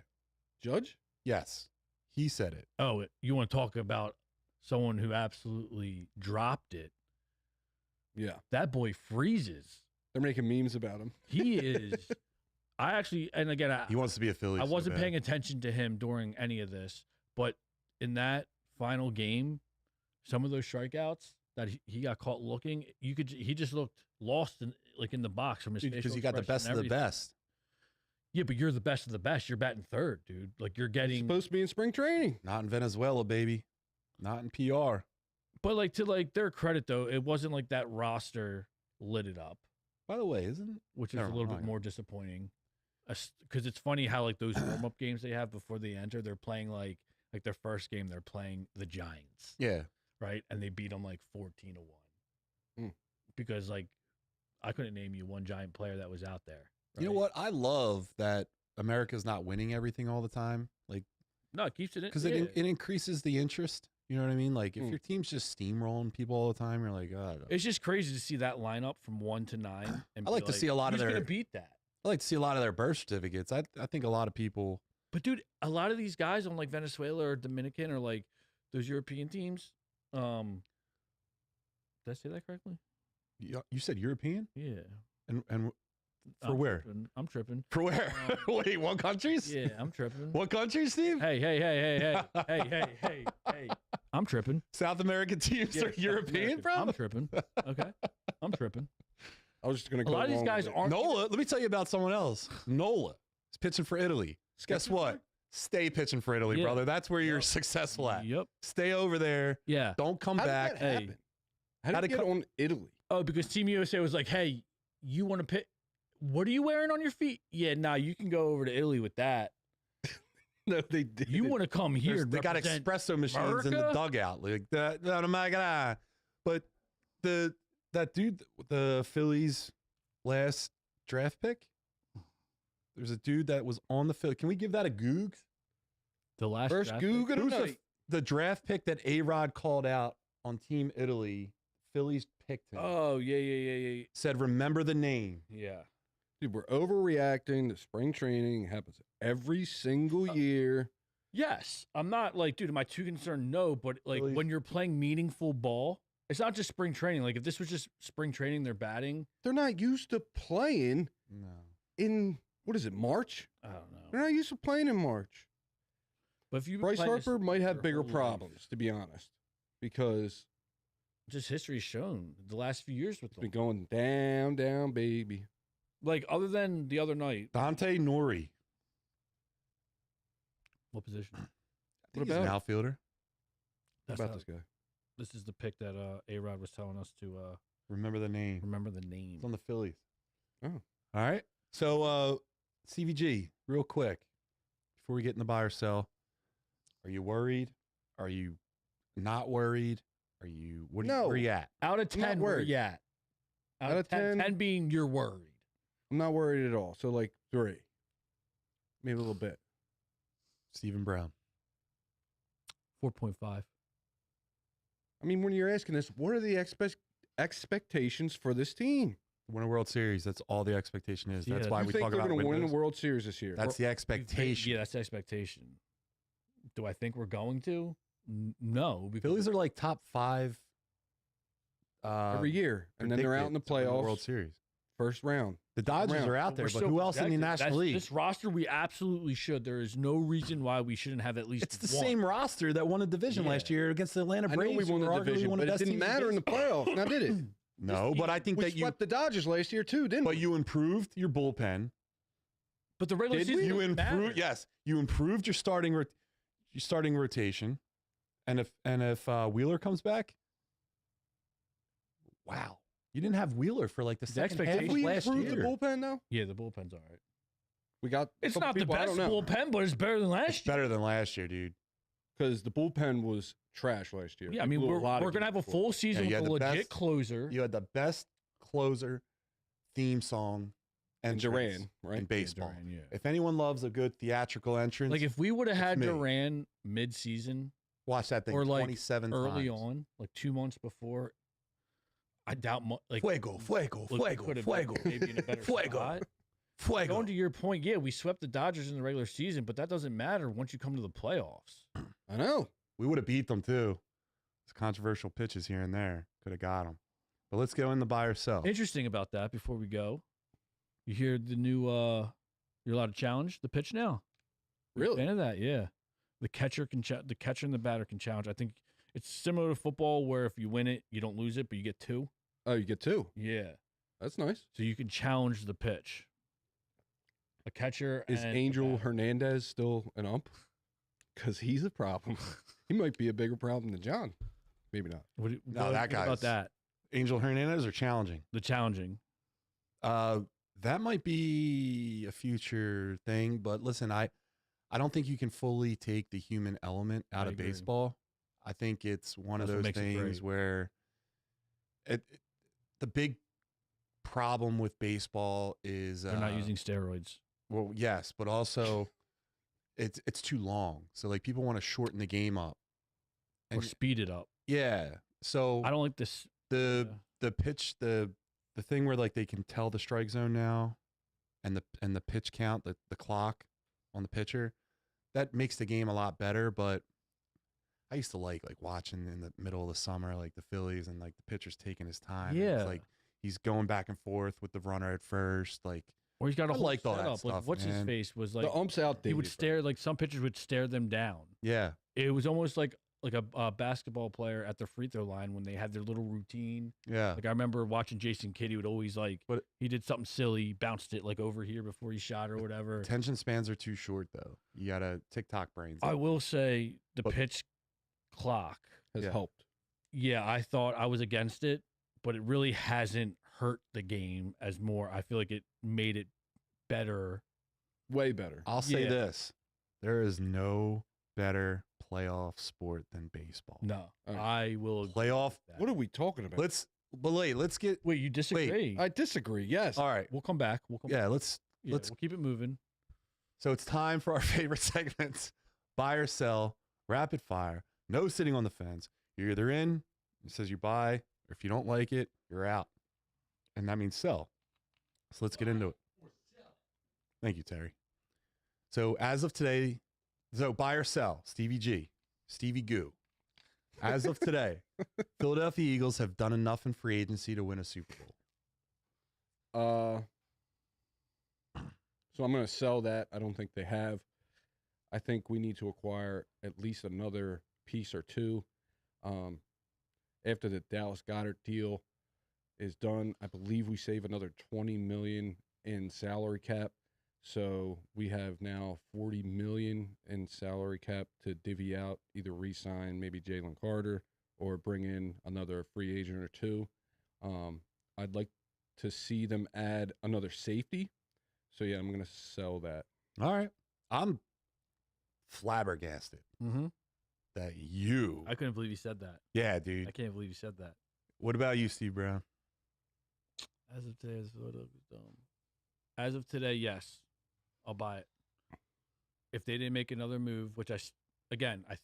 Judge? Yes. He said it. Oh, you want to talk about someone who absolutely dropped it? Yeah. That boy freezes. They're making memes about him. He is. I actually, and again, He wants to be a Philly. I so wasn't bad. paying attention to him during any of this, but in that final game, some of those strikeouts that he got caught looking, he just looked lost in the box from his because facial you got the expression best and of the everything. best. Yeah, but you're the best of the best. You're batting third, dude. Like you're He's getting. supposed to be in spring training. Not in Venezuela, baby. Not in PR. But like to their credit though, it wasn't like that roster lit it up, By the way, isn't which is Never a little bit mind. more disappointing. Because it's funny how like those warm up games they have before they enter, they're playing like their first game they're playing the Giants, yeah. right? And they beat them like 14-1. Mm. Because like I couldn't name you one Giant player that was out there. You know right? what? I love that America's not winning everything all the time. Like No, it keeps it in because yeah. it increases the interest. You know what I mean? Like if Mm. your team's just steamrolling people all the time, you're like, oh, It's just crazy to see that lineup from 1 to 9. And I like be to see a lot of who's their- gonna beat that. I like to see a lot of their birth certificates. I think a lot of people. But dude, a lot of these guys on like Venezuela or Dominican or like those European teams, did I say that correctly? You said European, Yeah. and for I'm where? tripping. I'm tripping. For where? Wait, what countries? Yeah, I'm tripping. What countries, Steve? Hey. I'm tripping. South American teams Yeah, are European, bro. I'm tripping. Okay. I'm tripping. I was just going A to go lot of these along guys with it. aren't. Nola, let me tell you about someone else. Nola is pitching for Italy. Guess what? Stay pitching for Italy, Yeah. brother. That's where you're Yep. successful at. Yep. Stay over there. Yeah. Don't come How did back. that Hey. happen? How How'd did it it get co- on Italy? Oh, because Team USA was like, hey, you want to pick? What are you wearing on your feet? Yeah, nah, you can go over to Italy with that. No, they did. You want to come here? They got represent- espresso machines in the America? dugout. Like that. No, my God. But that dude, the Phillies last draft pick. There's a dude that was on the Phillies. Can we give that a goog? the last First draft pick? Goedert Who's night. the draft pick that A-Rod called out on Team Italy? Phillies picked him. Oh yeah. Said, remember the name. Yeah. Dude, we're overreacting to spring training. It happens every single year. Yes, I'm not like, dude, am I too concerned? No, but like Really? when you're playing meaningful ball, it's not just spring training. Like if this was just spring training, they're batting. They're not used to playing No. in, what is it, March? I don't know. They're not used to playing in March. But if you Bryce Harper might have bigger problems, to be honest, because just history's shown the last few years with it's them. been going down, down, baby. Like other than the other night, Dante Nori. what position? I think What he's an about- outfielder. What That's about how- this guy? This is the pick that A-Rod was telling us to Remember the name. remember the name. It's on the Phillies. Oh. All right. So, CVG, real quick, before we get in the buy or sell, are you worried? Are you not worried? Are you, where are you at? Out of I'm not 10, where worried. you at? Out Out of of 10, 10 10 being you're worried. I'm not worried at all. So like 3, maybe a little bit. Stephen Brown. 4.5. I mean, when you're asking this, what are the expectations for this team? Win a World Series. That's all the expectation is. Yeah, That's that's- why You we think talk they're about going to win the windows. World Series this year? That's the expectation. Yeah, that's the expectation. Do I think we're going to? No. Because Phillies are like top 5 Every year, and then they're out in the predicted to win playoffs. World Series. First round. The Dodgers round. are out But there, we're but still who else in the projected. National That's- League? This roster, we absolutely should. There is no reason why we shouldn't have at least It's the one. same roster that won the division last Yeah. year against the Atlanta I know Braves. we who won were the arguably division, one of but the it best didn't teams matter in the baseball. playoffs. Now did it? No, but I think We that swept the Dodgers last year too, didn't but we? you improved your bullpen. But the regular Did we? season You doesn't matter. improved, yes. You improved your starting rotation, and if Wheeler comes back, wow, you didn't have Wheeler for like the second half expectation- of we last improved year. the bullpen now. Yeah, the bullpen's all right. We got. It's not the best bullpen, but it's better than It's last year. better than last year, dude. because the bullpen was trash last year. Yeah, I We mean, blew a we're lot of going to have a games before. full season you with had a the legit best- closer. You had the best closer theme song And entrance Duran, right? in baseball. Duran, yeah. If anyone loves a good theatrical entrance, Like if we would have had me. Duran mid-season watch that thing or, like, 27 early times. on, like 2 months before, I doubt like Fuego, fuego, look, we fuego, could have fuego, been maybe in a better fuego, spot. fuego. Going to your point, yeah, we swept the Dodgers in the regular season, but that doesn't matter once you come to the playoffs. I know. We would have beat them too. It's controversial pitches here and there. Could have got them. But let's go in the buy or sell. Interesting about that before we go. You hear the new you're allowed to challenge the pitch now. Really? Fan of that, yeah. The catcher the catcher and the batter can challenge. I think it's similar to football where if you win it, you don't lose it, but you get 2. Oh, you get 2. Yeah. That's nice. So you can challenge the pitch. A catcher Is and a Angel batter. Hernandez still an ump? Because he's a problem. He might be a bigger problem than John. Maybe not. No, that about guy's- that. Angel Hernandez are challenging. The challenging. That might be a future thing, but listen, I don't think you can fully take the human element out I of agree. baseball. I think it's one That's of what those makes it things great. where the big problem with baseball is They're not using steroids. well, yes, but also it's too long. So like people want to shorten the game up. Or speed it up. Yeah. So I don't like this. the pitch the thing where like they can tell the strike zone now and the pitch count, the clock on the pitcher, that makes the game a lot better. But I used to like watching in the middle of the summer, like the Phillies and like the pitcher's taking his time. and Yeah. it's like he's going back and forth with the runner at first. Like Or he's got a I whole liked all that setup. stuff, Like what's his man. face was like The ump's outdated. he would bro. stare like some pitchers would stare them down. yeah, It was almost like a basketball player at the free throw line when they had their little routine. yeah. Like I remember watching Jason Kidd, he would always like But- he did something silly, bounced it like over here before he shot or whatever. Attention spans are too short though. You gotta TikTok brains. I will say the But- pitch clock. Has Yeah. helped. Yeah, I thought I was against it, but it really hasn't hurt the game as more. I feel like it made it better. Way better. I'll say Yeah. this: there is no better playoff sport than baseball. No, All I will agree Playoff. with that. What are we talking about? Let's get. Wait, you disagree? I disagree. Yes. All right. We'll come back. We'll come Yeah, back. let's. Yeah, let's- we'll keep it moving. So it's time for our favorite segments: buy or sell, rapid fire, no sitting on the fence. You're either in, it says you buy, or if you don't like it, you're out, and that means sell. So let's get into it. Thank you, Terry. So as of today, buy or sell, Stevie G, Stevie Goo. As of today, Philadelphia Eagles have done enough in free agency to win a Super Bowl. So I'm going to sell that. I don't think they have. I think we need to acquire at least another piece or two. After the Dallas Goedert deal is done, I believe we save another $20 million in salary cap. So we have now $40 million in salary cap to divvy out, either re-sign maybe Jalen Carter or bring in another free agent or two. I'd like to see them add another safety. So yeah, I'm gonna sell that. All right. I'm flabbergasted that you. I couldn't believe you said that. Yeah, dude. I can't believe you said that. What about you, Steve Brown? As of today, yes, I'll buy it. If they didn't make another move, which I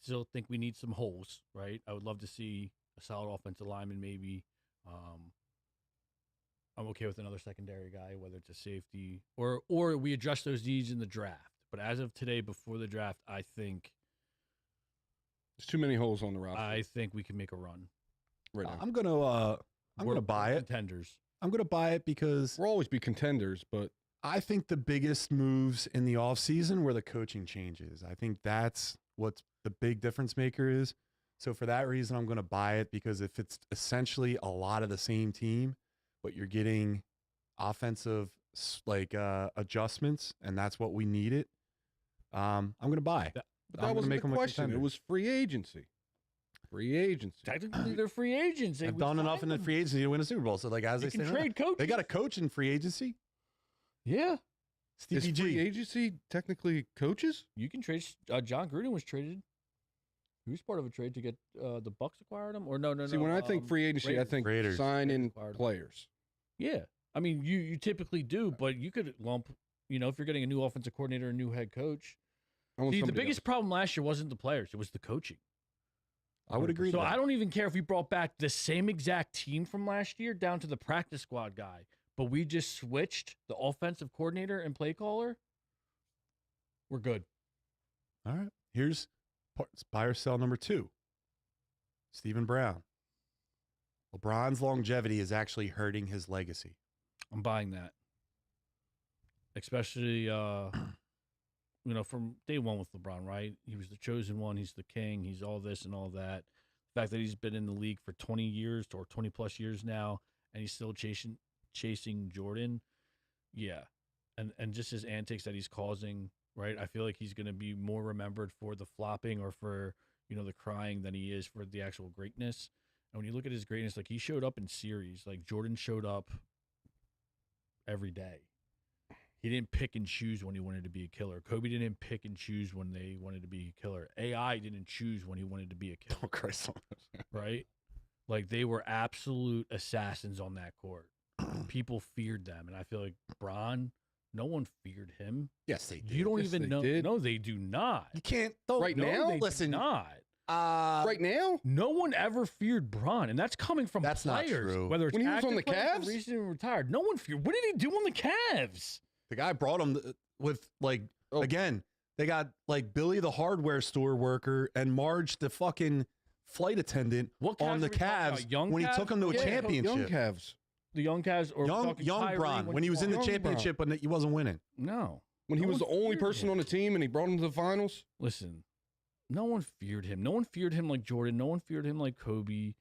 still think we need some holes, right? I would love to see a solid offensive lineman, maybe. I'm okay with another secondary guy, whether it's a safety or we adjust those needs in the draft. But as of today, before the draft, I think There's too many holes on the roster. I think we can make a run. Right now. I'm gonna buy it. Contenders. I'm gonna buy it because We'll always be contenders, but I think the biggest moves in the offseason were the coaching changes. I think that's what the big difference maker is. So for that reason, I'm going to buy it, because if it's essentially a lot of the same team, but you're getting offensive adjustments, and that's what we needed, I'm going to buy. But that wasn't the question. It was free agency. Free agency. Technically, they're free agents. They've done enough in the free agency to win a Super Bowl. So as they can say, trade coaches. they got a coach in free agency. Yeah. Stevie Is free G. agency technically coaches? You can trade. John Gruden was traded. He was part of a trade to get the Bucks acquired him, or no. See, when I think free agency, Raiders. I think Raiders. signing players. Yeah, I mean you typically do, but you could lump. If you're getting a new offensive coordinator, a new head coach. See, the biggest problem last year wasn't the players; it was the coaching. I would agree. So I don't even care if we brought back the same exact team from last year down to the practice squad guy, but we just switched the offensive coordinator and play caller. We're good. All right. Here's buy or sell number 2. Stephen Brown. LeBron's longevity is actually hurting his legacy. I'm buying that. Especially, from day one with LeBron, right? He was the chosen one. He's the king. He's all this and all that. The fact that he's been in the league for 20 years or 20 plus years now, and he's still chasing Jordan. Yeah. And just his antics that he's causing, right? I feel like he's going to be more remembered for the flopping or for, the crying than he is for the actual greatness. And when you look at his greatness, like he showed up in series, like Jordan showed up every day. He didn't pick and choose when he wanted to be a killer. Kobe didn't pick and choose when they wanted to be a killer. AI didn't choose when he wanted to be a killer. Oh, Christ. Right? Like they were absolute assassins on that court. People feared them. And I feel like Bron, no one feared him. Yes, they did. You don't Yes, even they know. did. No, they do not. You can't. Right No, now? they Listen. do not. Right now? No one ever feared Bron, and that's coming from That's not players. true. Whether it's When he was on active the players or Cavs? recently retired, no one feared. What did he do on the Cavs? The guy brought him with again, they got Billy the hardware store worker and Marge the fucking flight attendant What on Cavs the are we talking Cavs about? Young when he Cavs? took him to a Yeah, championship. Young Cavs. The young Cavs or Young talking Kyrie Bron when he was in the Young championship, but he wasn't winning. No. When he No was the one only feared person him. on the team and he brought him to the finals? Listen, no one feared him. No one feared him like Jordan. No one feared him like Kobe.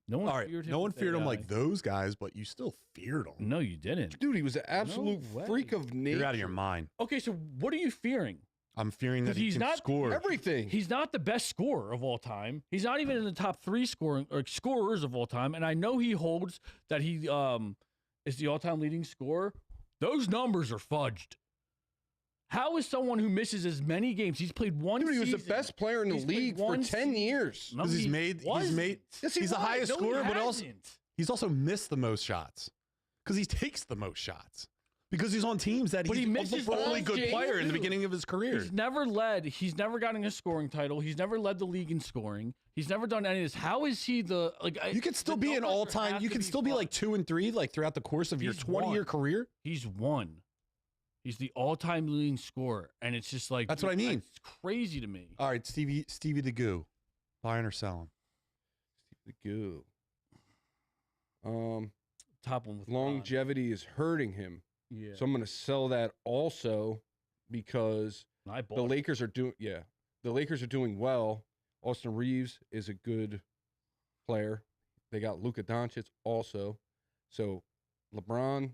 No one All right, feared him. no one with feared him AI. like those guys, but you still feared him. No, you didn't. Dude, he was an absolute way. freak of nature. You're out of your mind. Okay, so what are you fearing? I'm fearing that 'Cause he he's can not score. Everything. He's not the best scorer of all time. He's not even in the top 3 scorers of all time. And I know he holds that he is the all-time leading scorer. Those numbers are fudged. How is someone who misses as many games? He's played one Dude, he was the season. best player in the He's played league for one 10 years. No, Because he's he made. wasn't. Yes, he He's the was. highest No, he scorer, but also hasn't. he's also missed the most shots because he takes the most shots because he's on teams that But he's he misses a only those good games, player in the too. beginning of his career. He's never gotten a scoring title. He's never led the league in scoring. He's never done any of this. How is he You could still the be an numbers all-time. have You to can still be fudged. 2 and 3 throughout the course of your He's 20-year won. career. He's won. He's the all-time leading scorer, and it's just like That's what I mean. It's crazy to me. All right, Stevie the Goo, buying or selling? The goo. Top one with Longevity is hurting him. LeBron. Yeah. So I'm going to sell that also because I bought the it. Lakers are doing well. Austin Reeves is a good player. They got Luka Doncic also. So LeBron,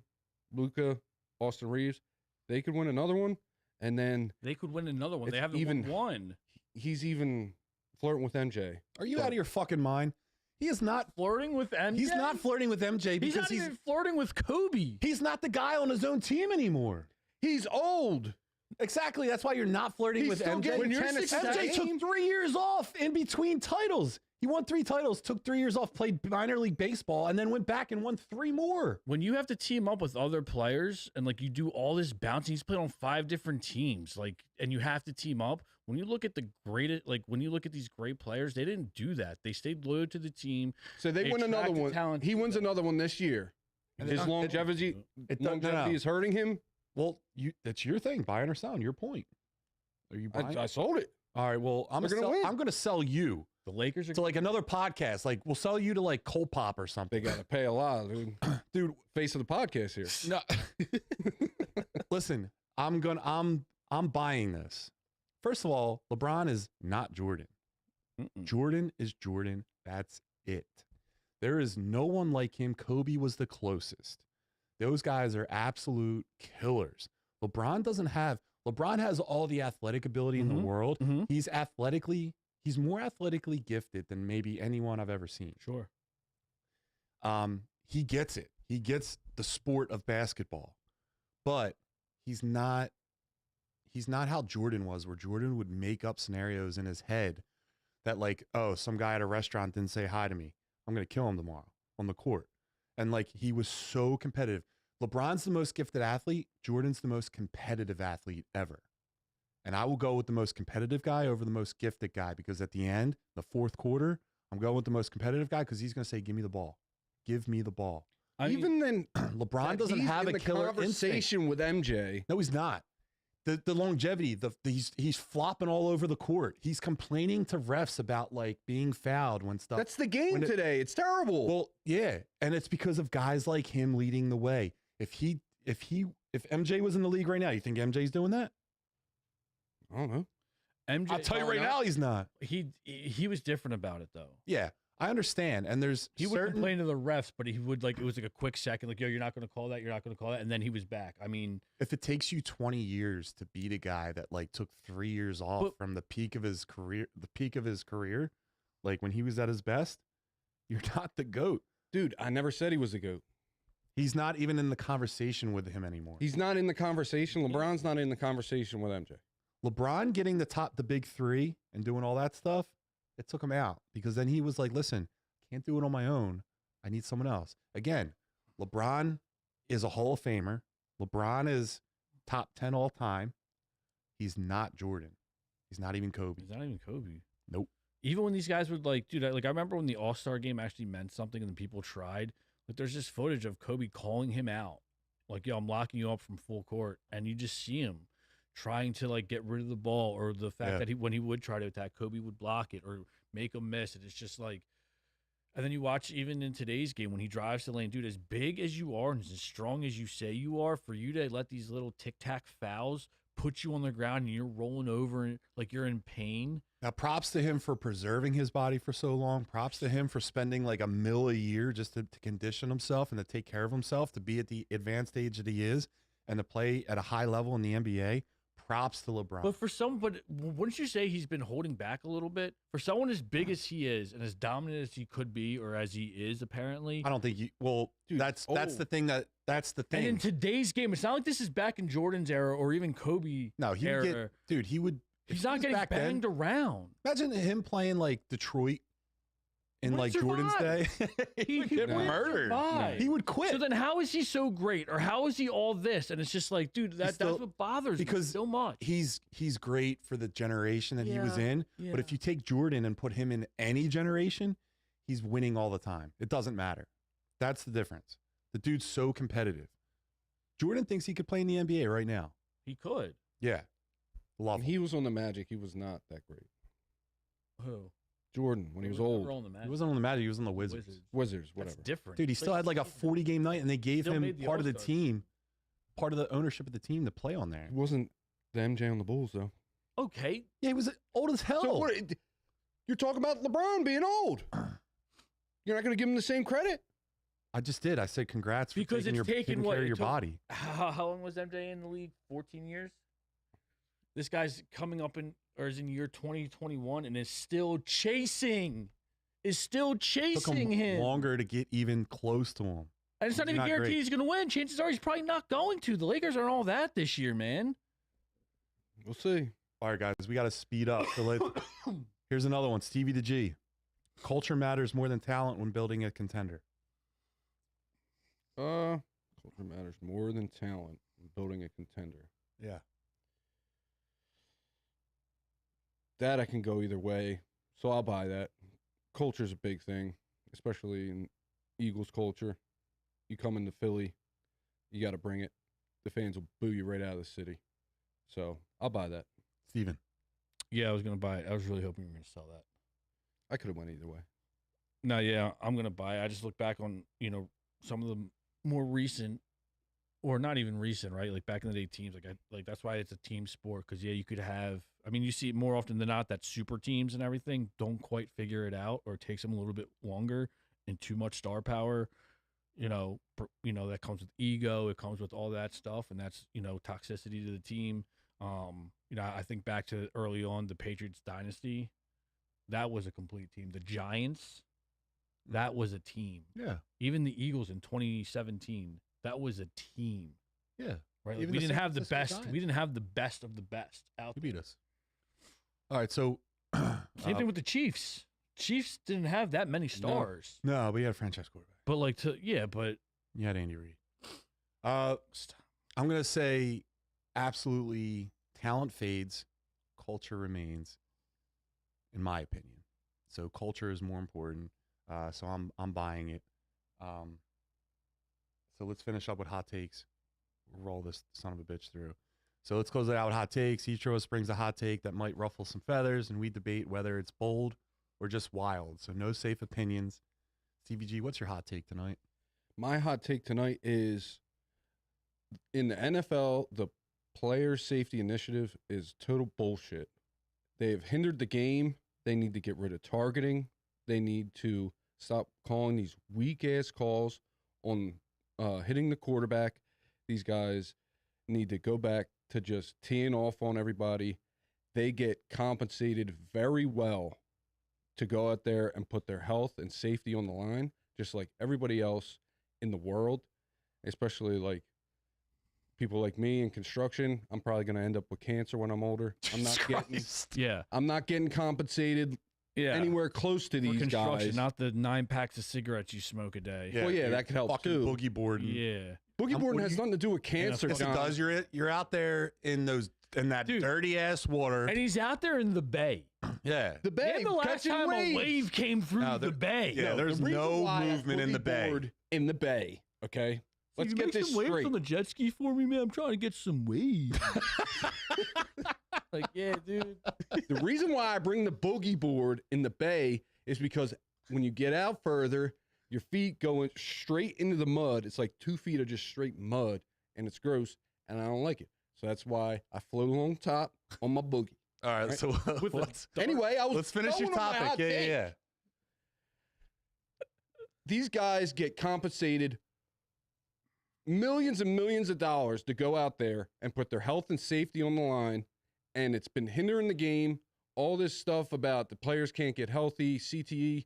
Luka, Austin Reeves, They could win another one, and then They could win another one. It's They haven't even- won one. he's even flirting with MJ. Are you So- out of your fucking mind? He is not. Flirting with MJ? He's not flirting with MJ He's because not even flirting with Kobe. he's not the guy on his own team anymore. He's old. Exactly. That's why you're not flirting He's with still MJ. getting When you're 10 assists a MJ game. took 3 years off in between titles. He won 3 titles, took 3 years off, played minor league baseball, and then went back and won 3 more. When you have to team up with other players and like you do all this bouncing, he's played on 5 different teams, like, and you have to team up. When you look at the greatest, like when you look at these great players, they didn't do that. They stayed loyal to the team. So they They win another attracted one. talent He to wins them. another one this year. And His it- longevity no. is hurting him. Well, that's your thing, buying or selling. Your point. Are you buying? I sold it. All right. Well, They're gonna win. I'm gonna sell you The Lakers are to like another podcast. Like we'll sell you to like Cold Pop or They something. got to pay a lot, dude. Dude, Face of the podcast here. no. Listen, I'm buying this. First of all, LeBron is not Jordan. Jordan is Jordan. That's it. There is no one like him. Kobe was the closest. Those guys are absolute killers. LeBron has all the athletic ability in the world. Mhm. He's more athletically gifted than maybe anyone I've ever seen. Sure. He gets it. He gets the sport of basketball. But he's not how Jordan was, where Jordan would make up scenarios in his head that like, oh, some guy at a restaurant didn't say hi to me. I'm going to kill him tomorrow on the court. And like, he was so competitive. LeBron's the most gifted athlete. Jordan's the most competitive athlete ever. And I will go with the most competitive guy over the most gifted guy because at the end, the fourth quarter, I'm going with the most competitive guy because he's going to say, give me the ball. Give me the ball. Even then, LeBron doesn't he's have in a the killer instinct. conversation with MJ. No, he's not. The longevity, he's flopping all over the court. He's complaining to refs about like being fouled when stuff. That's the game when it- today. It's terrible. Well, yeah, and it's because of guys like him leading the way. If MJ was in the league right now, you think MJ's doing that? I don't know. MJ, I'll tell you no, right no. now, he's not. He was different about it though. Yeah, I understand. And there's He would complain to the refs, but he would like it was like a quick second, like, yo, you're not gonna call that, you're not gonna call that, and then he was back. I mean, if it takes you 20 years to beat a guy that like took 3 years off But- from the peak of his career, like when he was at his best, you're not the GOAT. Dude, I never said he was a GOAT. He's not even in the conversation with him anymore. He's not in the conversation. LeBron's not in the conversation with MJ. LeBron getting the big 3 and doing all that stuff, it took him out because then he was like, listen, can't do it on my own. I need someone else. Again, LeBron is a Hall of Famer. LeBron is top 10 all time. He's not Jordan. He's not even Kobe. he's not even Kobe. Nope. Even when these guys would like, dude, I remember when the All-Star game actually meant something and the people tried. Like, there's this footage of Kobe calling him out, like, yo, I'm locking you up from full court, and you just see him trying to like get rid of the ball, or the fact that when he would try to attack, Kobe would block it or make him miss it. It's just like, and then you watch even in today's game when he drives to the lane, dude, as big as you are and as strong as you say you are, for you to let these little tic-tac fouls put you on the ground and you're rolling over and like you're in pain. Now, props to him for preserving his body for so long. Props to him for spending like $1 million a year just to condition himself and to take care of himself, to be at the advanced age that he is and to play at a high level in the NBA. Props to LeBron. But wouldn't you say he's been holding back a little bit? For someone as big as he is and as dominant as he could be, or as he is apparently. I don't think Dude, that's the thing that's the thing. And in today's game, it's not like this is back in Jordan's era or even Kobe No, he era. would get, dude, he would. if He's he not was getting back banged then, around. Imagine him playing like Detroit in He like would Jordan's day. survive. he would get would murdered. survive. He would quit. So then how is he so great? Or how is he all this? And it's just like, dude, that's what bothers me so much. he's great for the generation that he was Yeah, in. But if you take Jordan and put him in any generation, he's winning all the time. It doesn't matter. That's the difference. The dude's so competitive. Jordan thinks he could play in the NBA right now. He could. Yeah. Love When him. he was on the Magic, he was not that great. Who? Jordan, when he was We're old. on the Magic. He wasn't on the Magic. He was on the Wizards. Wizards, That's whatever. different. Dude, he still had like a 40-game night, and they gave Still him made the part of the All-Stars. team, part of the ownership of the team to play on there. He wasn't the MJ on the Bulls, though. Okay. Yeah, he was old as hell. So what, you're talking about LeBron being old. You're not going to give him the same credit? I just did. I said congrats for Because it's taken taking what care of it your took- body. How long was MJ in the league? 14 years. This guy's coming up is in year 2021 and is still chasing. Took Him. longer to get even close to him. And it's not He's even not guaranteed great. he's going to win. Chances are he's probably not going to. The Lakers aren't all that this year, man. We'll see. All right, guys, we got to speed up. So here's another one. Stevie the G. Culture matters more than talent when building a contender. Culture matters more than talent in building a contender. Yeah. That I can go either way, so I'll buy that. Culture's a big thing, especially in Eagles culture. You come into Philly, you got to bring it. The fans will boo you right out of the city. So I'll buy that. Steven. Yeah, I was going to buy it. I was really hoping you were going to sell that. I could have went either way. No, yeah, I'm going to buy it. I just look back on, some of the more recent, or not even recent, right? Like back in the day teams, that's why it's a team sport. Because, yeah, you could have, you see it more often than not that super teams and everything don't quite figure it out, or it takes them a little bit longer and too much star power. That comes with ego. It comes with all that stuff, and that's, toxicity to the team. I think back to early on the Patriots dynasty. That was a complete team. The Giants, that was a team. Yeah. Even the Eagles in 2017, that was a team. Yeah. Right. Even We the didn't San have the Francisco best. Giants. We didn't have the best of the best out You there. beat us. All right, so Same thing with the Chiefs. Chiefs didn't have that many stars. No, we had a franchise quarterback. But You had Andy Reid. I'm gonna say absolutely talent fades, culture remains, in my opinion. So culture is more important. So I'm buying it. So let's finish up with hot takes. Roll this son of a bitch through. So let's close it out with hot takes. Each of us brings a hot take that might ruffle some feathers, and we debate whether it's bold or just wild. So no safe opinions. Stevie G, what's your hot take tonight? My hot take tonight is in the NFL, the player safety initiative is total bullshit. They have hindered the game. They need to get rid of targeting. They need to stop calling these weak-ass calls on hitting the quarterback. These guys need to go back to just teeing off on everybody. They get compensated very well to go out there and put their health and safety on the line, just like everybody else in the world, especially like people like me in construction. I'm probably going to end up with cancer when I'm older. I'm not getting compensated anywhere close to these guys. Not the 9 packs of cigarettes you smoke a day. Well, yeah, that could help too. Boogie boarding. Yeah. Boogie boarding has nothing to do with cancer, Yes, it John. does. You're out there in that Dude, dirty ass water. And he's out there in the bay. Yeah. The bay. When the last catching time waves. a wave came through the bay? Yeah, there's the reason no why I movement in the boogie bay. board in the bay. Okay, let's you get make this some waves straight. on the jet ski for me, man. I'm trying to get some waves. Yeah, dude. The reason why I bring the boogie board in the bay is because when you get out further, your feet going straight into the mud. It's like 2 feet of just straight mud, and it's gross, and I don't like it. So that's why I float along top on my boogie. All right, Right. so let's Let's finish your topic. Yeah. These guys get compensated millions and millions of dollars to go out there and put their health and safety on the line, and it's been hindering the game. All this stuff about the players can't get healthy, CTE.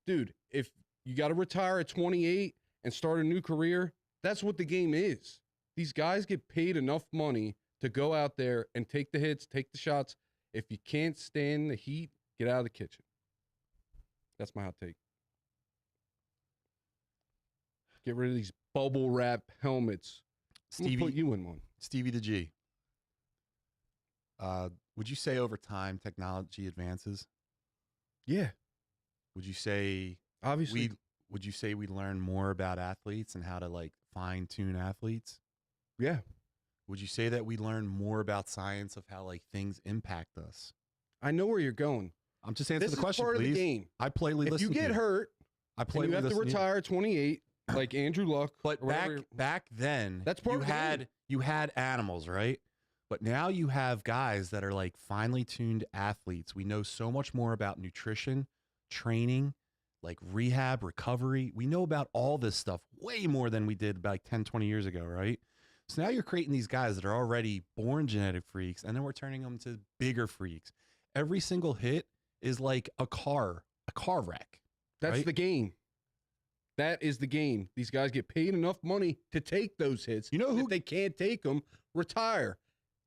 Dude, if you got to retire at 28 and start a new career, that's what the game is. These guys get paid enough money to go out there and take the hits, take the shots. If you can't stand the heat, get out of the kitchen. That's my hot take. Get rid of these bubble wrap helmets. Stevie, Put you in one. Stevie the G. Would you say over time technology advances? Yeah, Would you say obviously. would you say we learn more about athletes and how to like fine tune athletes? Yeah, Would you say that we learn more about science of how like things impact us? I know where you're going. I'm just answering This the question, is part please. of the game. I plainly If listen you to get you. hurt I and plainly you have to listen to you. retire at 28, like Andrew Luck. But or whatever- back then, That's part you of the game. you had animals, right? But now you have guys that are like finely tuned athletes. We know so much more about nutrition, training, like rehab, recovery. We know about all this stuff way more than we did about like 10, 20 years ago, right? So now you're creating these guys that are already born genetic freaks, and then we're turning them to bigger freaks. Every single hit is like a car wreck. That's right? the game. That is the game. These guys get paid enough money to take those hits. You know who if they can't take them, retire.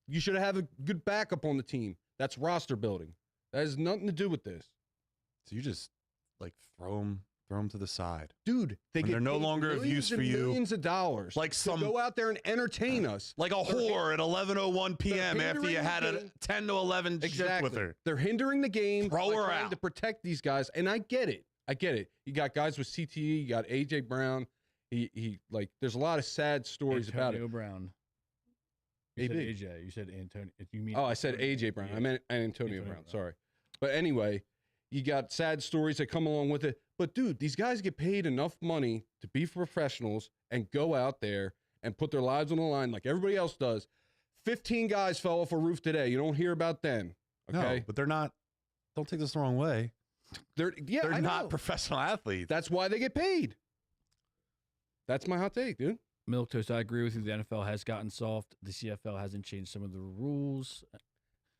You should have a good backup on the team. That's roster building. That has nothing to do with this. So you just like throw them to the side. Dude, When they're no longer of use for you. Millions of dollars. Like to go out there and entertain us. Like a whore at 11:01 p.m. after you had a 10 to 11 shift with her. They're hindering the game. Throw her trying out to protect these guys, and I get it. You got guys with CTE. You got AJ Brown. He like. There's a lot of sad stories about it. Brown. You said AJ. You said Antonio. You mean? Oh, I said AJ Brown. Yeah. I meant Antonio Brown. Sorry, but anyway, you got sad stories that come along with it. But dude, these guys get paid enough money to be professionals and go out there and put their lives on the line like everybody else does. 15 guys fell off a roof today. You don't hear about them. Okay, No, but they're not. Don't take this the wrong way. They're They're not professional athletes. That's why they get paid. That's my hot take, dude. Milquetoast, I agree with you. The NFL has gotten soft. The CFL hasn't changed some of the rules.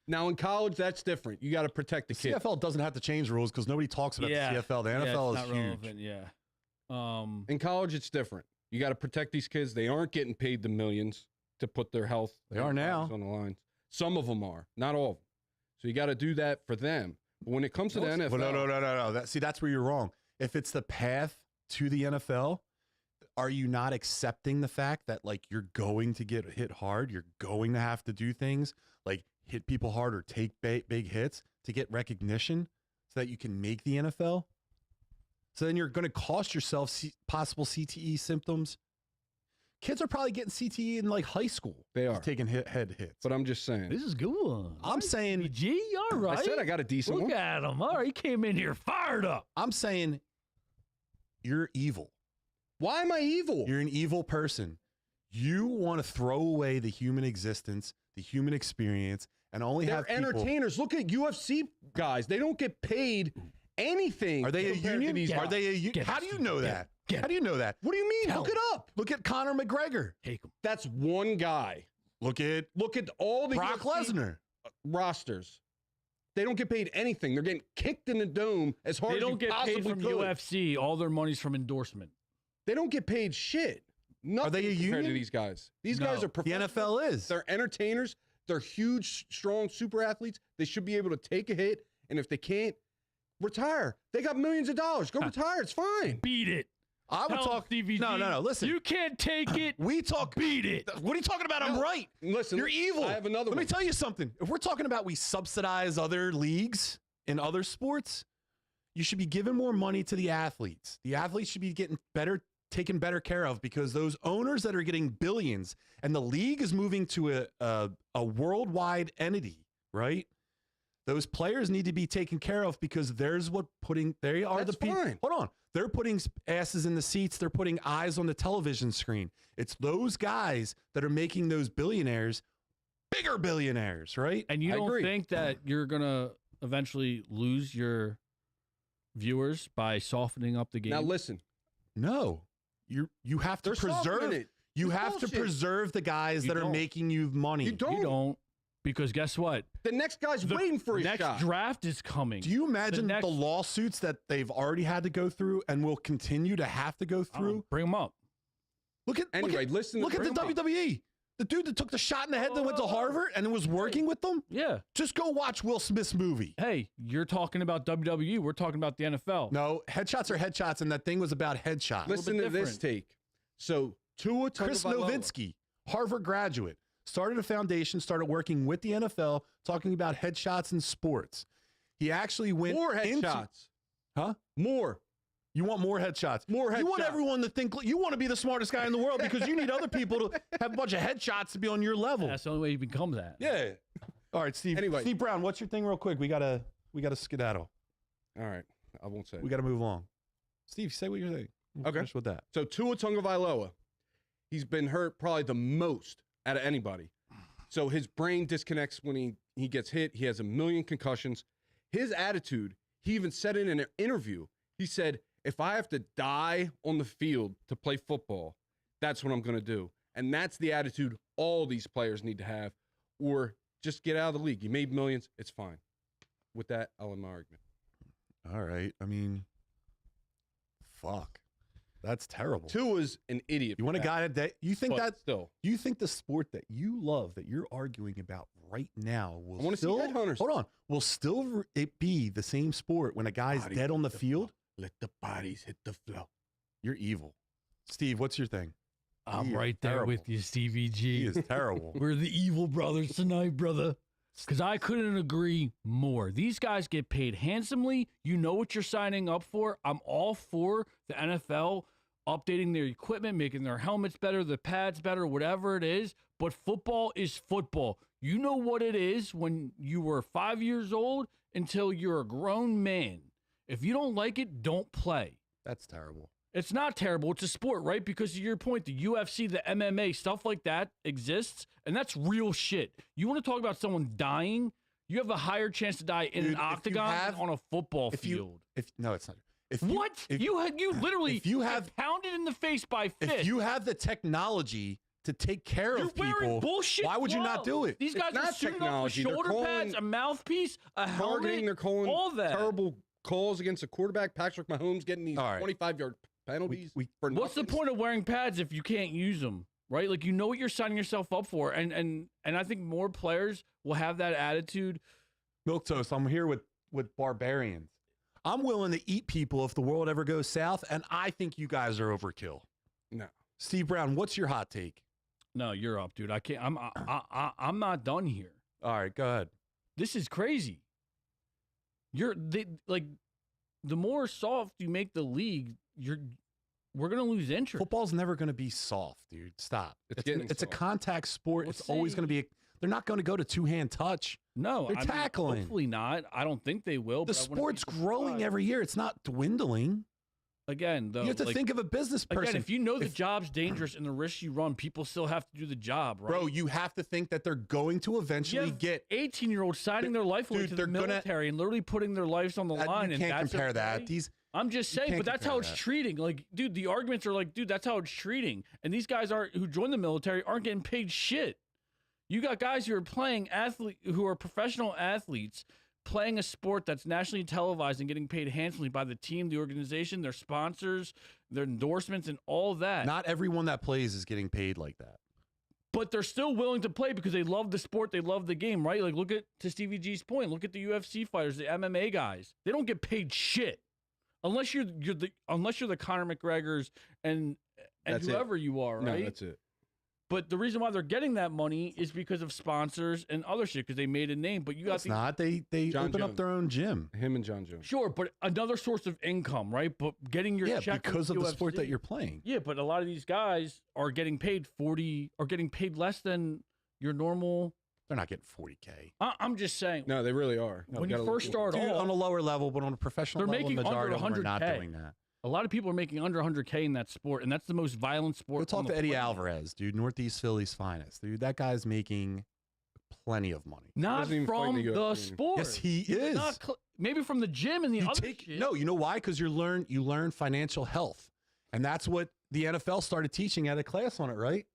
Now in college, that's different. You got to protect the kid. CFL doesn't have to change rules because nobody talks about the CFL. The NFL it's is not huge. relevant, yeah. In college, it's different. You got to protect these kids. They aren't getting paid the millions to put their health. They are now on the line. Some of them are, not all of them. So you got to do that for them. But when it comes to the NFL, Well, no. That's where you're wrong. If it's the path to the NFL, are you not accepting the fact that like you're going to get hit hard? You're going to have to do things like hit people hard or take big hits to get recognition so that you can make the NFL. So then you're going to cost yourself possible CTE symptoms. Kids are probably getting CTE in like high school. They are taking head hits. But I'm just saying. This is good one. I'm saying, G, all right. I said I got a decent Look one. at him. All right, he came in here fired up. I'm saying you're evil. Why am I evil? You're an evil person. You want to throw away the human existence, the human experience, and only They're have people. entertainers. Look at UFC guys. They don't get paid anything. Are they a compared to union? these Are guys. they a union? How do you know that? How do you know that? What do you mean? Tell Look it up. Look at Conor McGregor. Take him. That's one guy. Look at all the Brock UFC Lesnar. rosters. They don't get paid anything. They're getting kicked in the dome as hard They as don't you get possibly paid from could. UFC. All their money's from endorsement. They don't get paid shit. Nothing they a compared to union? these guys. These No. guys are The professionals. NFL is. They're entertainers. They're huge, strong super athletes. They should be able to take a hit, and if they can't, retire. They got millions of dollars. Go retire. It's fine. Beat it. I would Tell talk. Stevie G, No. Listen. You can't take it. We talk. Beat it. What are you talking about? I'm right. Listen, You're evil. I have another Let me one. tell you something. If we're talking about we subsidize other leagues in other sports, you should be giving more money to the athletes. The athletes should be getting taken better care of because those owners that are getting billions and the league is moving to a worldwide entity, right? Those players need to be taken care of because they are That's the people. fine. Hold on. They're putting asses in the seats. They're putting eyes on the television screen. It's those guys that are making those billionaires bigger billionaires, right? And you I don't agree. think that you're going to eventually lose your viewers by softening up the game? Now listen. No. You have to They're softening preserve it. You It's have to bullshit. preserve the guys You that are don't. making you money. You don't. You don't. Because guess what? The next guy's The waiting for his next shot. draft is coming. Do you imagine next- the lawsuits that they've already had to go through and will continue to have to go through? Bring them up. Look at Anyway, listen. look at the bring 'em up. WWE. The dude that took the shot in the head that went to Harvard and was working with them. Yeah. Just go watch Will Smith's movie. Hey, you're talking about WWE. We're talking about the NFL. No, headshots are headshots, and that thing was about headshots. Listen to bit this different. take. So Tua Chris Tagovailoa. Nowitzki, Harvard graduate, started a foundation, started working with the NFL, talking about headshots in sports. He actually went More into- headshots. Huh? More. You want more headshots. More You want headshots. everyone to think you want to be the smartest guy in the world because you need other people to have a bunch of headshots to be on your level. That's the only way you become that. Yeah. All right, Steve. Anyway. Steve Brown, what's your thing real quick? We gotta skedaddle. All right. I won't say. We gotta move along. Steve, say what you're saying. We'll Okay. finish with that. So Tua Tagovailoa, he's been hurt probably the most out of anybody. So his brain disconnects when he gets hit. He has a million concussions. His attitude, he even said in an interview, He said, if I have to die on the field to play football, that's what I'm going to do. And that's the attitude all these players need to have, or just get out of the league. You made millions. It's fine. With that, I'll end my argument. All right. I mean, fuck. That's terrible. Tua's an idiot. You want a guy that you think but that still. you think the sport that you love that you're arguing about right now will I want to see still headhunters. hold on will still it be the same sport when a guy's Body dead on the hit field? Let the bodies hit the floor. You're evil. Steve, what's your thing? I'm He is right there terrible. with you, Stevie G. He is terrible. We're the evil brothers tonight, brother. Because I couldn't agree more. These guys get paid handsomely. You know what you're signing up for. I'm all for the NFL updating their equipment, making their helmets better, the pads better, whatever it is. But football is football. You know what it is when you were 5 years old until you're a grown man. If you don't like it, don't play. That's terrible. It's not terrible. It's a sport, right? Because to your point, the UFC, the MMA, stuff like that exists, and that's real shit. You want to talk about someone dying? You have a higher chance to die in Dude, an octagon than on a football field. No, it's not. You literally if you get have pounded in the face by fists. if you have the technology to take care You're of wearing people, bullshit why would you not do gloves. it? These guys It's are not suited up with technology. They're shoulder pads, calling- a mouthpiece, a Targeting, helmet, they're calling all that. terrible calls against a quarterback. Patrick Mahomes getting these All right. 25-yard penalties. for What's the nothing. point of wearing pads if you can't use them, right? Like, you know what you're signing yourself up for, and I think more players will have that attitude. Milquetoast, I'm here with barbarians. I'm willing to eat people if the world ever goes south, and I think you guys are overkill. No. Steve Brown, what's your hot take? No, you're up, dude. I can't. I'm not done here. All right, go ahead. This is crazy. The more soft you make the league, we're gonna lose interest. Football's never going to be soft, dude. Stop. It's getting a soft. contact sport. Well, It's always say- going to be. They're not going to go to two-hand touch. No, They're tackling. Hopefully not. I don't think they will. The but I wouldn't sport's be growing surprised. every year. It's not dwindling. Again, though, You have to think of a business person. Again, if you know the If- job's dangerous and the risks you run, people still have to do the job, right? Bro, you have to think that they're going to eventually You have get. 18-year-olds signing their life away Dude, to they're the gonna- military and literally putting their lives on the line. You and can't that's compare that. okay. You I'm just saying, can't but that's how compare it's that. treating. Like, dude, the arguments are like, dude, that's how it's treating. And these guys who joined the military aren't getting paid shit. You got guys who are professional athletes playing a sport that's nationally televised and getting paid handsomely by the team, the organization, their sponsors, their endorsements, and all that. Not everyone that plays is getting paid like that. But they're still willing to play because they love the sport, they love the game, right? Like, look at, to Stevie G's point, look at the UFC fighters, the MMA guys. They don't get paid shit unless you're the Conor McGregors and That's it. whoever you are, right? No, that's it. But the reason why they're getting that money is because of sponsors and other shit, because they made a name. But you got It's not. They John open up Jones. their own gym. Him and John Jones. Sure, but another source of income, right? But getting your check from because of the sport that UFC. you're playing. Yeah, but a lot of these guys are getting paid less than your normal. They're not getting 40K. I'm just saying. No, they really are. When you first start Dude, off, on a lower level, but on a professional They're level, the making under majority of them are not 100K. doing that. a lot of people are making under 100K in that sport, and that's the most violent sport. Go talk on to the Eddie planet. Alvarez, dude. Northeast Philly's finest, dude. That guy's making plenty of money. Not Doesn't even fight in from the the UFC. sport. Yes, he He's is. not maybe from the gym and the other shit. No, you know why? Because you learn financial health, and that's what the NFL started teaching at a class on it, right?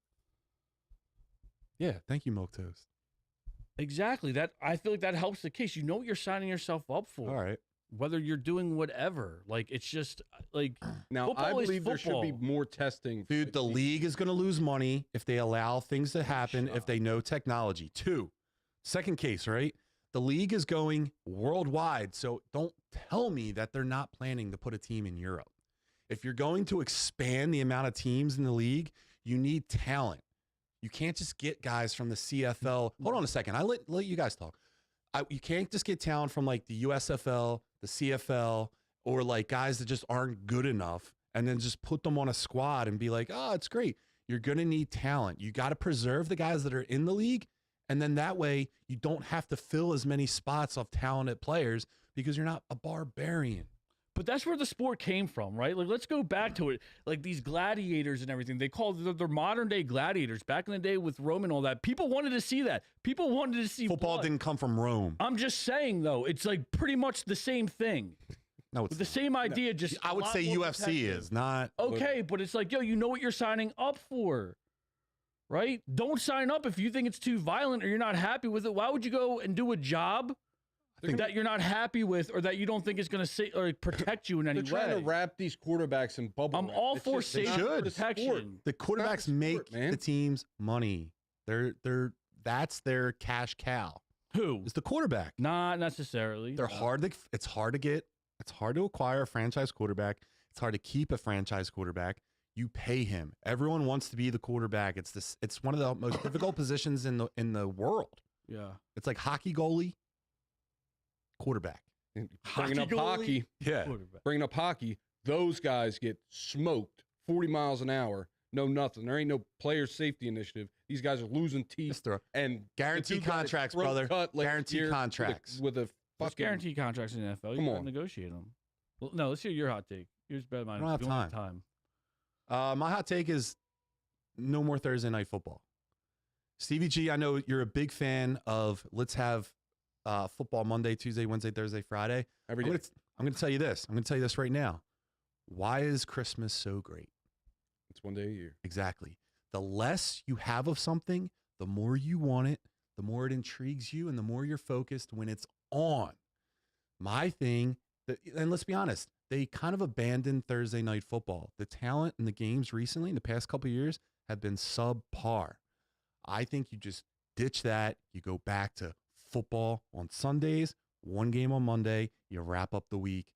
Yeah, thank you, Milk Toast. Exactly. That I feel like that helps the case. You know what you're signing yourself up for. All right. Whether you're doing whatever, like it's just like Now, I football is believe there should be football. more testing. Dude, the league is going to lose money if they allow things to happen, if they know technology. Second case, right? The league is going worldwide, so don't tell me that they're not planning to put a team in Europe. If you're going to expand the amount of teams in the league, you need talent. You can't just get guys from the CFL. Hold on a second. I let you guys talk. You can't just get talent from like the USFL, the CFL, or like guys that just aren't good enough and then just put them on a squad and be like, oh, it's great. You're going to need talent. You got to preserve the guys that are in the league. And then that way you don't have to fill as many spots of talented players because you're not a barbarian. But that's where the sport came from, right? Like, let's go back to it. Like these gladiators and everything, they called they're modern day gladiators. Back in the day with Rome and all that, people wanted to see that. People wanted to see Football blood. didn't come from Rome. I'm just saying, though, it's like pretty much the same thing. No, it's With the not. same idea, just I a would lot say more UFC protective. is not. Okay, but it's like, yo, you know what you're signing up for, right? Don't sign up if you think it's too violent or you're not happy with it. Why would you go and do a job that you're not happy with or that you don't think is going to or protect you in any They're way? trying to wrap these quarterbacks in bubble I'm wrap. all It's for just- they're safety not for the protection. sport. The not quarterbacks the make sport, man. the team's money. That's their cash cow. Who? Is the quarterback. Not necessarily. They're hard to. It's hard to get. It's hard to acquire a franchise quarterback. It's hard to keep a franchise quarterback. You pay him. Everyone wants to be the quarterback. It's one of the most difficult positions in the world. Yeah. It's like hockey goalie, quarterback. Bringing up Hockey goalie? hockey, Yeah. Quarterback. bringing up hockey, those guys get smoked 40 miles an hour. No nothing. There ain't no player safety initiative. These guys are losing teeth Just throw. and Guaranteed the dude got his contracts, throat brother. cut last Guaranteed year contracts. with a There's fucking guaranteed contracts in the NFL. You Come gotta on. negotiate them. Well, no, let's hear your hot take. Yours better than mine. I don't have We time. My hot take is no more Thursday night football. Stevie G, I know you're a big fan of let's have football Monday, Tuesday, Wednesday, Thursday, Friday. every I'm day. going to tell you this. I'm going to tell you this right now. Why is Christmas so great? It's one day a year. Exactly. The less you have of something, the more you want it, the more it intrigues you, and the more you're focused when it's on. My thing, and let's be honest, they kind of abandoned Thursday night football. The talent in the games recently, in the past couple of years, have been subpar. I think you just ditch that. You go back to football on Sundays, one game on Monday, you wrap up the week.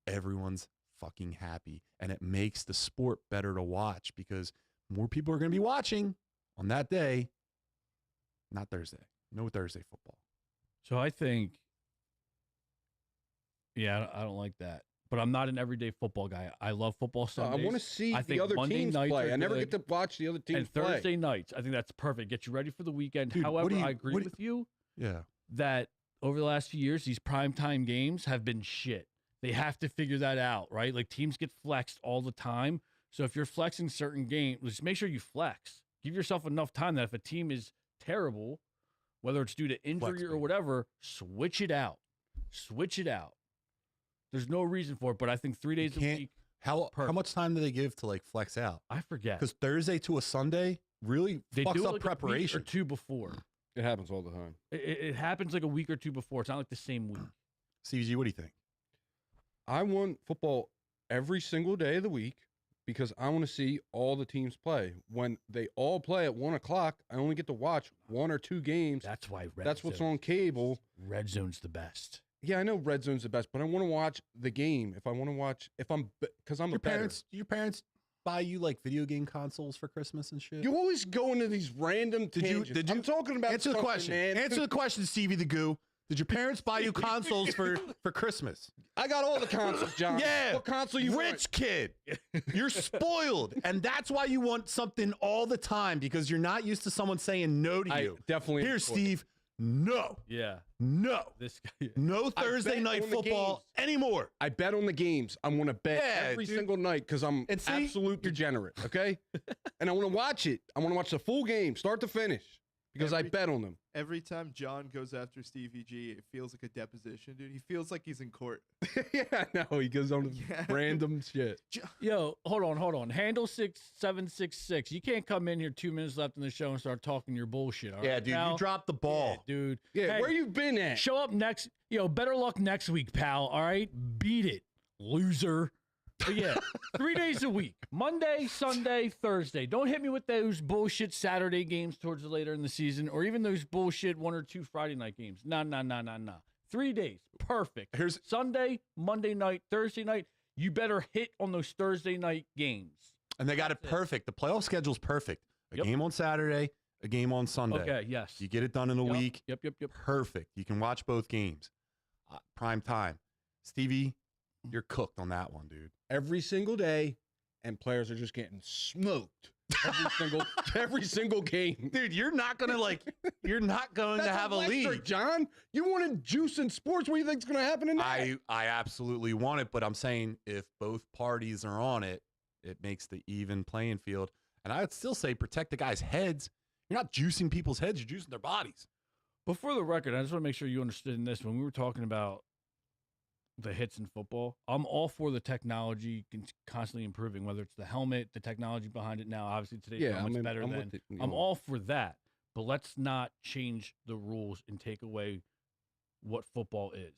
Everyone's fucking happy. And it makes the sport better to watch because more people are going to be watching on that day, not Thursday. No Thursday football. So I think, yeah, I don't like that. But I'm not an everyday football guy. I love football I Sundays. want to see I the think other Monday teams nights play. are I never good. get to watch the other teams And play. Thursday nights, I think that's perfect. Get you ready for the weekend. Dude, what However, do you- I agree what do- with you Yeah. that over the last few years, these primetime games have been shit. They have to figure that out, right? Like teams get flexed all the time. So if you're flexing certain games, just make sure you flex. Give yourself enough time that if a team is terrible, whether it's due to injury or baby. whatever, switch it out. Switch it out. There's no reason for it, but I think 3 days a can't- week, How Perfect. much time do they give to like flex out? I forget. Because Thursday to a Sunday really They fucks do it up like preparation. a week or two before. It happens all the time. It happens like a week or two before. It's not like the same week. CVG, what do you think? I want football every single day of the week because I want to see all the teams play. When they all play at 1 o'clock, I only get to watch one or two games. That's why That's what's on cable. Red Zone's the best. Yeah, I know Red Zone's the best, but I want to watch the game. If I want to watch, because I'm a better. Your parents buy you like video game consoles for Christmas and shit? You always go into these random tangents. I'm talking about answer the something, question? man. Answer the question, Stevie the Goo. Did your parents buy you consoles for Christmas? I got all the consoles, John. Yeah. What console you want? Rich kid. You're spoiled. And that's why you want something all the time because you're not used to someone saying no to I you. definitely. Here, Steve, no. Yeah. No. This guy. No I Thursday bet night on the football anymore. I bet on the games. I want to bet Yeah, every dude. single night because I'm And see, absolute degenerate. Okay, and I want to watch it. I want to watch the full game, start to finish, because I Every- bet on them. Every time John goes after Stevie G, it feels like a deposition, dude. He feels like he's in court. Yeah, no, he goes on Yeah. random shit. Yo, hold on. Handle 6766. You can't come in here 2 minutes left in the show and start talking your bullshit. All Yeah, right, dude, pal? you dropped the Yeah, ball. dude. Yeah, Hey, where you been at? show up next. Better luck next week, pal. All right, beat it, loser. But yeah, 3 days a week: Monday, Sunday, Thursday. Don't hit me with those bullshit Saturday games towards the later in the season, or even those bullshit 1 or 2 Friday night games. Nah. 3 days, perfect. Here's Sunday, Monday night, Thursday night. You better hit on those Thursday night games. and they got it That's it. perfect. The playoff schedule's perfect. A Yep. game on Saturday, a game on Sunday. Okay, yes. You get it done in a Yep, week. Yep. Perfect. You can watch both games. Prime time. Stevie, you're cooked on that one, dude. Every single day, and players are just getting smoked every single game. Dude, you're not gonna you're not going to have a electric, lead. John. You wanted juice in sports. What do you think's going to happen in that? I absolutely want it, but I'm saying if both parties are on it, it makes the even playing field. And I would still say protect the guys' heads. You're not juicing people's heads, you're juicing their bodies. But for the record, I just want to make sure you understood in this when we were talking about the hits in football. I'm all for the technology constantly improving, whether it's the helmet, the technology behind it now. Obviously, today's helmet's better I'm than. with it, I'm all for that, but let's not change the rules and take away what football is.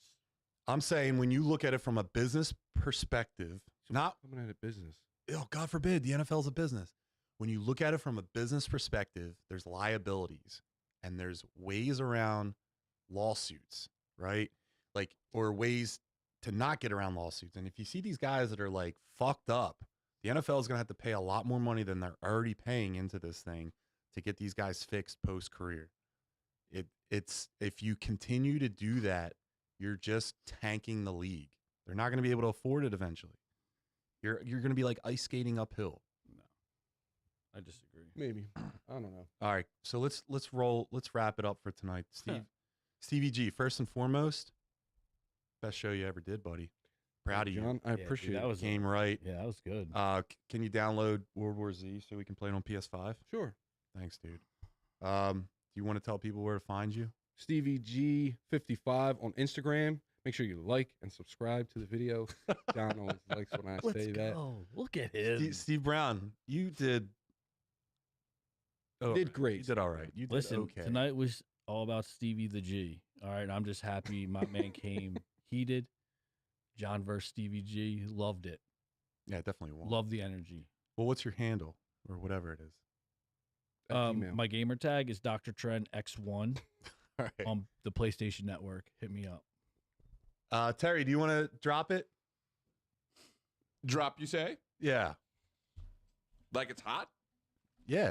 I'm saying when you look at it from a business perspective, not coming at a business. Oh, God forbid, the NFL's a business. When you look at it from a business perspective, there's liabilities and there's ways around lawsuits, right? Like, or ways to not get around lawsuits. And if you see these guys that are like fucked up, the NFL is going to have to pay a lot more money than they're already paying into this thing to get these guys fixed post-career. It's if you continue to do that, you're just tanking the league. They're not going to be able to afford it eventually. You're going to be like ice skating uphill. No, I disagree. Maybe. I don't know. All right, so let's wrap it up for tonight. Stevie G, first and foremost, best show you ever did, buddy. Proud of you. John, I appreciate that it. was Came right. Yeah, that was good. Can you download World War Z so we can play it on PS5? Sure. Thanks, dude. Do you want to tell people where to find you? Stevie G 55 on Instagram. Make sure you like and subscribe to the video. John always likes when I say that. Look at him. Steve Brown, you did. You did great. You did all right. You did Listen, okay. tonight was all about Stevie the G. All right, I'm just happy my man came heated. John versus Stevie G. Loved it. Yeah, definitely won't. Love the energy. Well, what's your handle or whatever it is? My gamer tag is Dr. Trent X1 All right. on the PlayStation Network. Hit me up. Terry, do you want to drop it? Drop, you say? Yeah. Like it's hot? Yeah.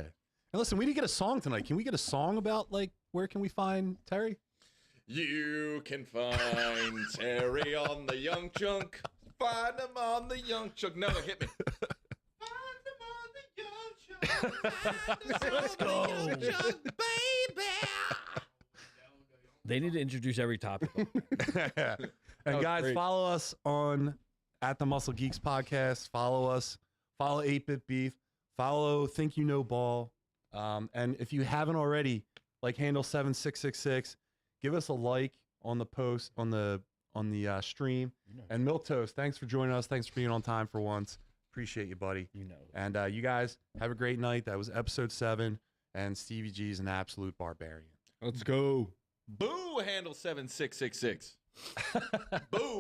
And listen, we didn't get a song tonight. Can we get a song about, like, where can we find Terry? You can find Terry on the Young Chunk. Find him on the Young Chunk. No, hit me. Find him on the Young Chunk. Find him Let's on go. the Young Chunk, baby. They need to introduce every topic. And guys, great. follow us on at the Muscle Geeks podcast. Follow us. Follow 8-Bit Beef. Follow Think You Know Ball. And if you haven't already, like handle 7666, give us a like on the post on the stream. And Milk Toast, thanks for joining us. Thanks for being on time for once. Appreciate you, buddy. You know. And you guys have a great night. That was episode 7. And Stevie G is an absolute barbarian. Let's go. Boo, handle 7666. Boo.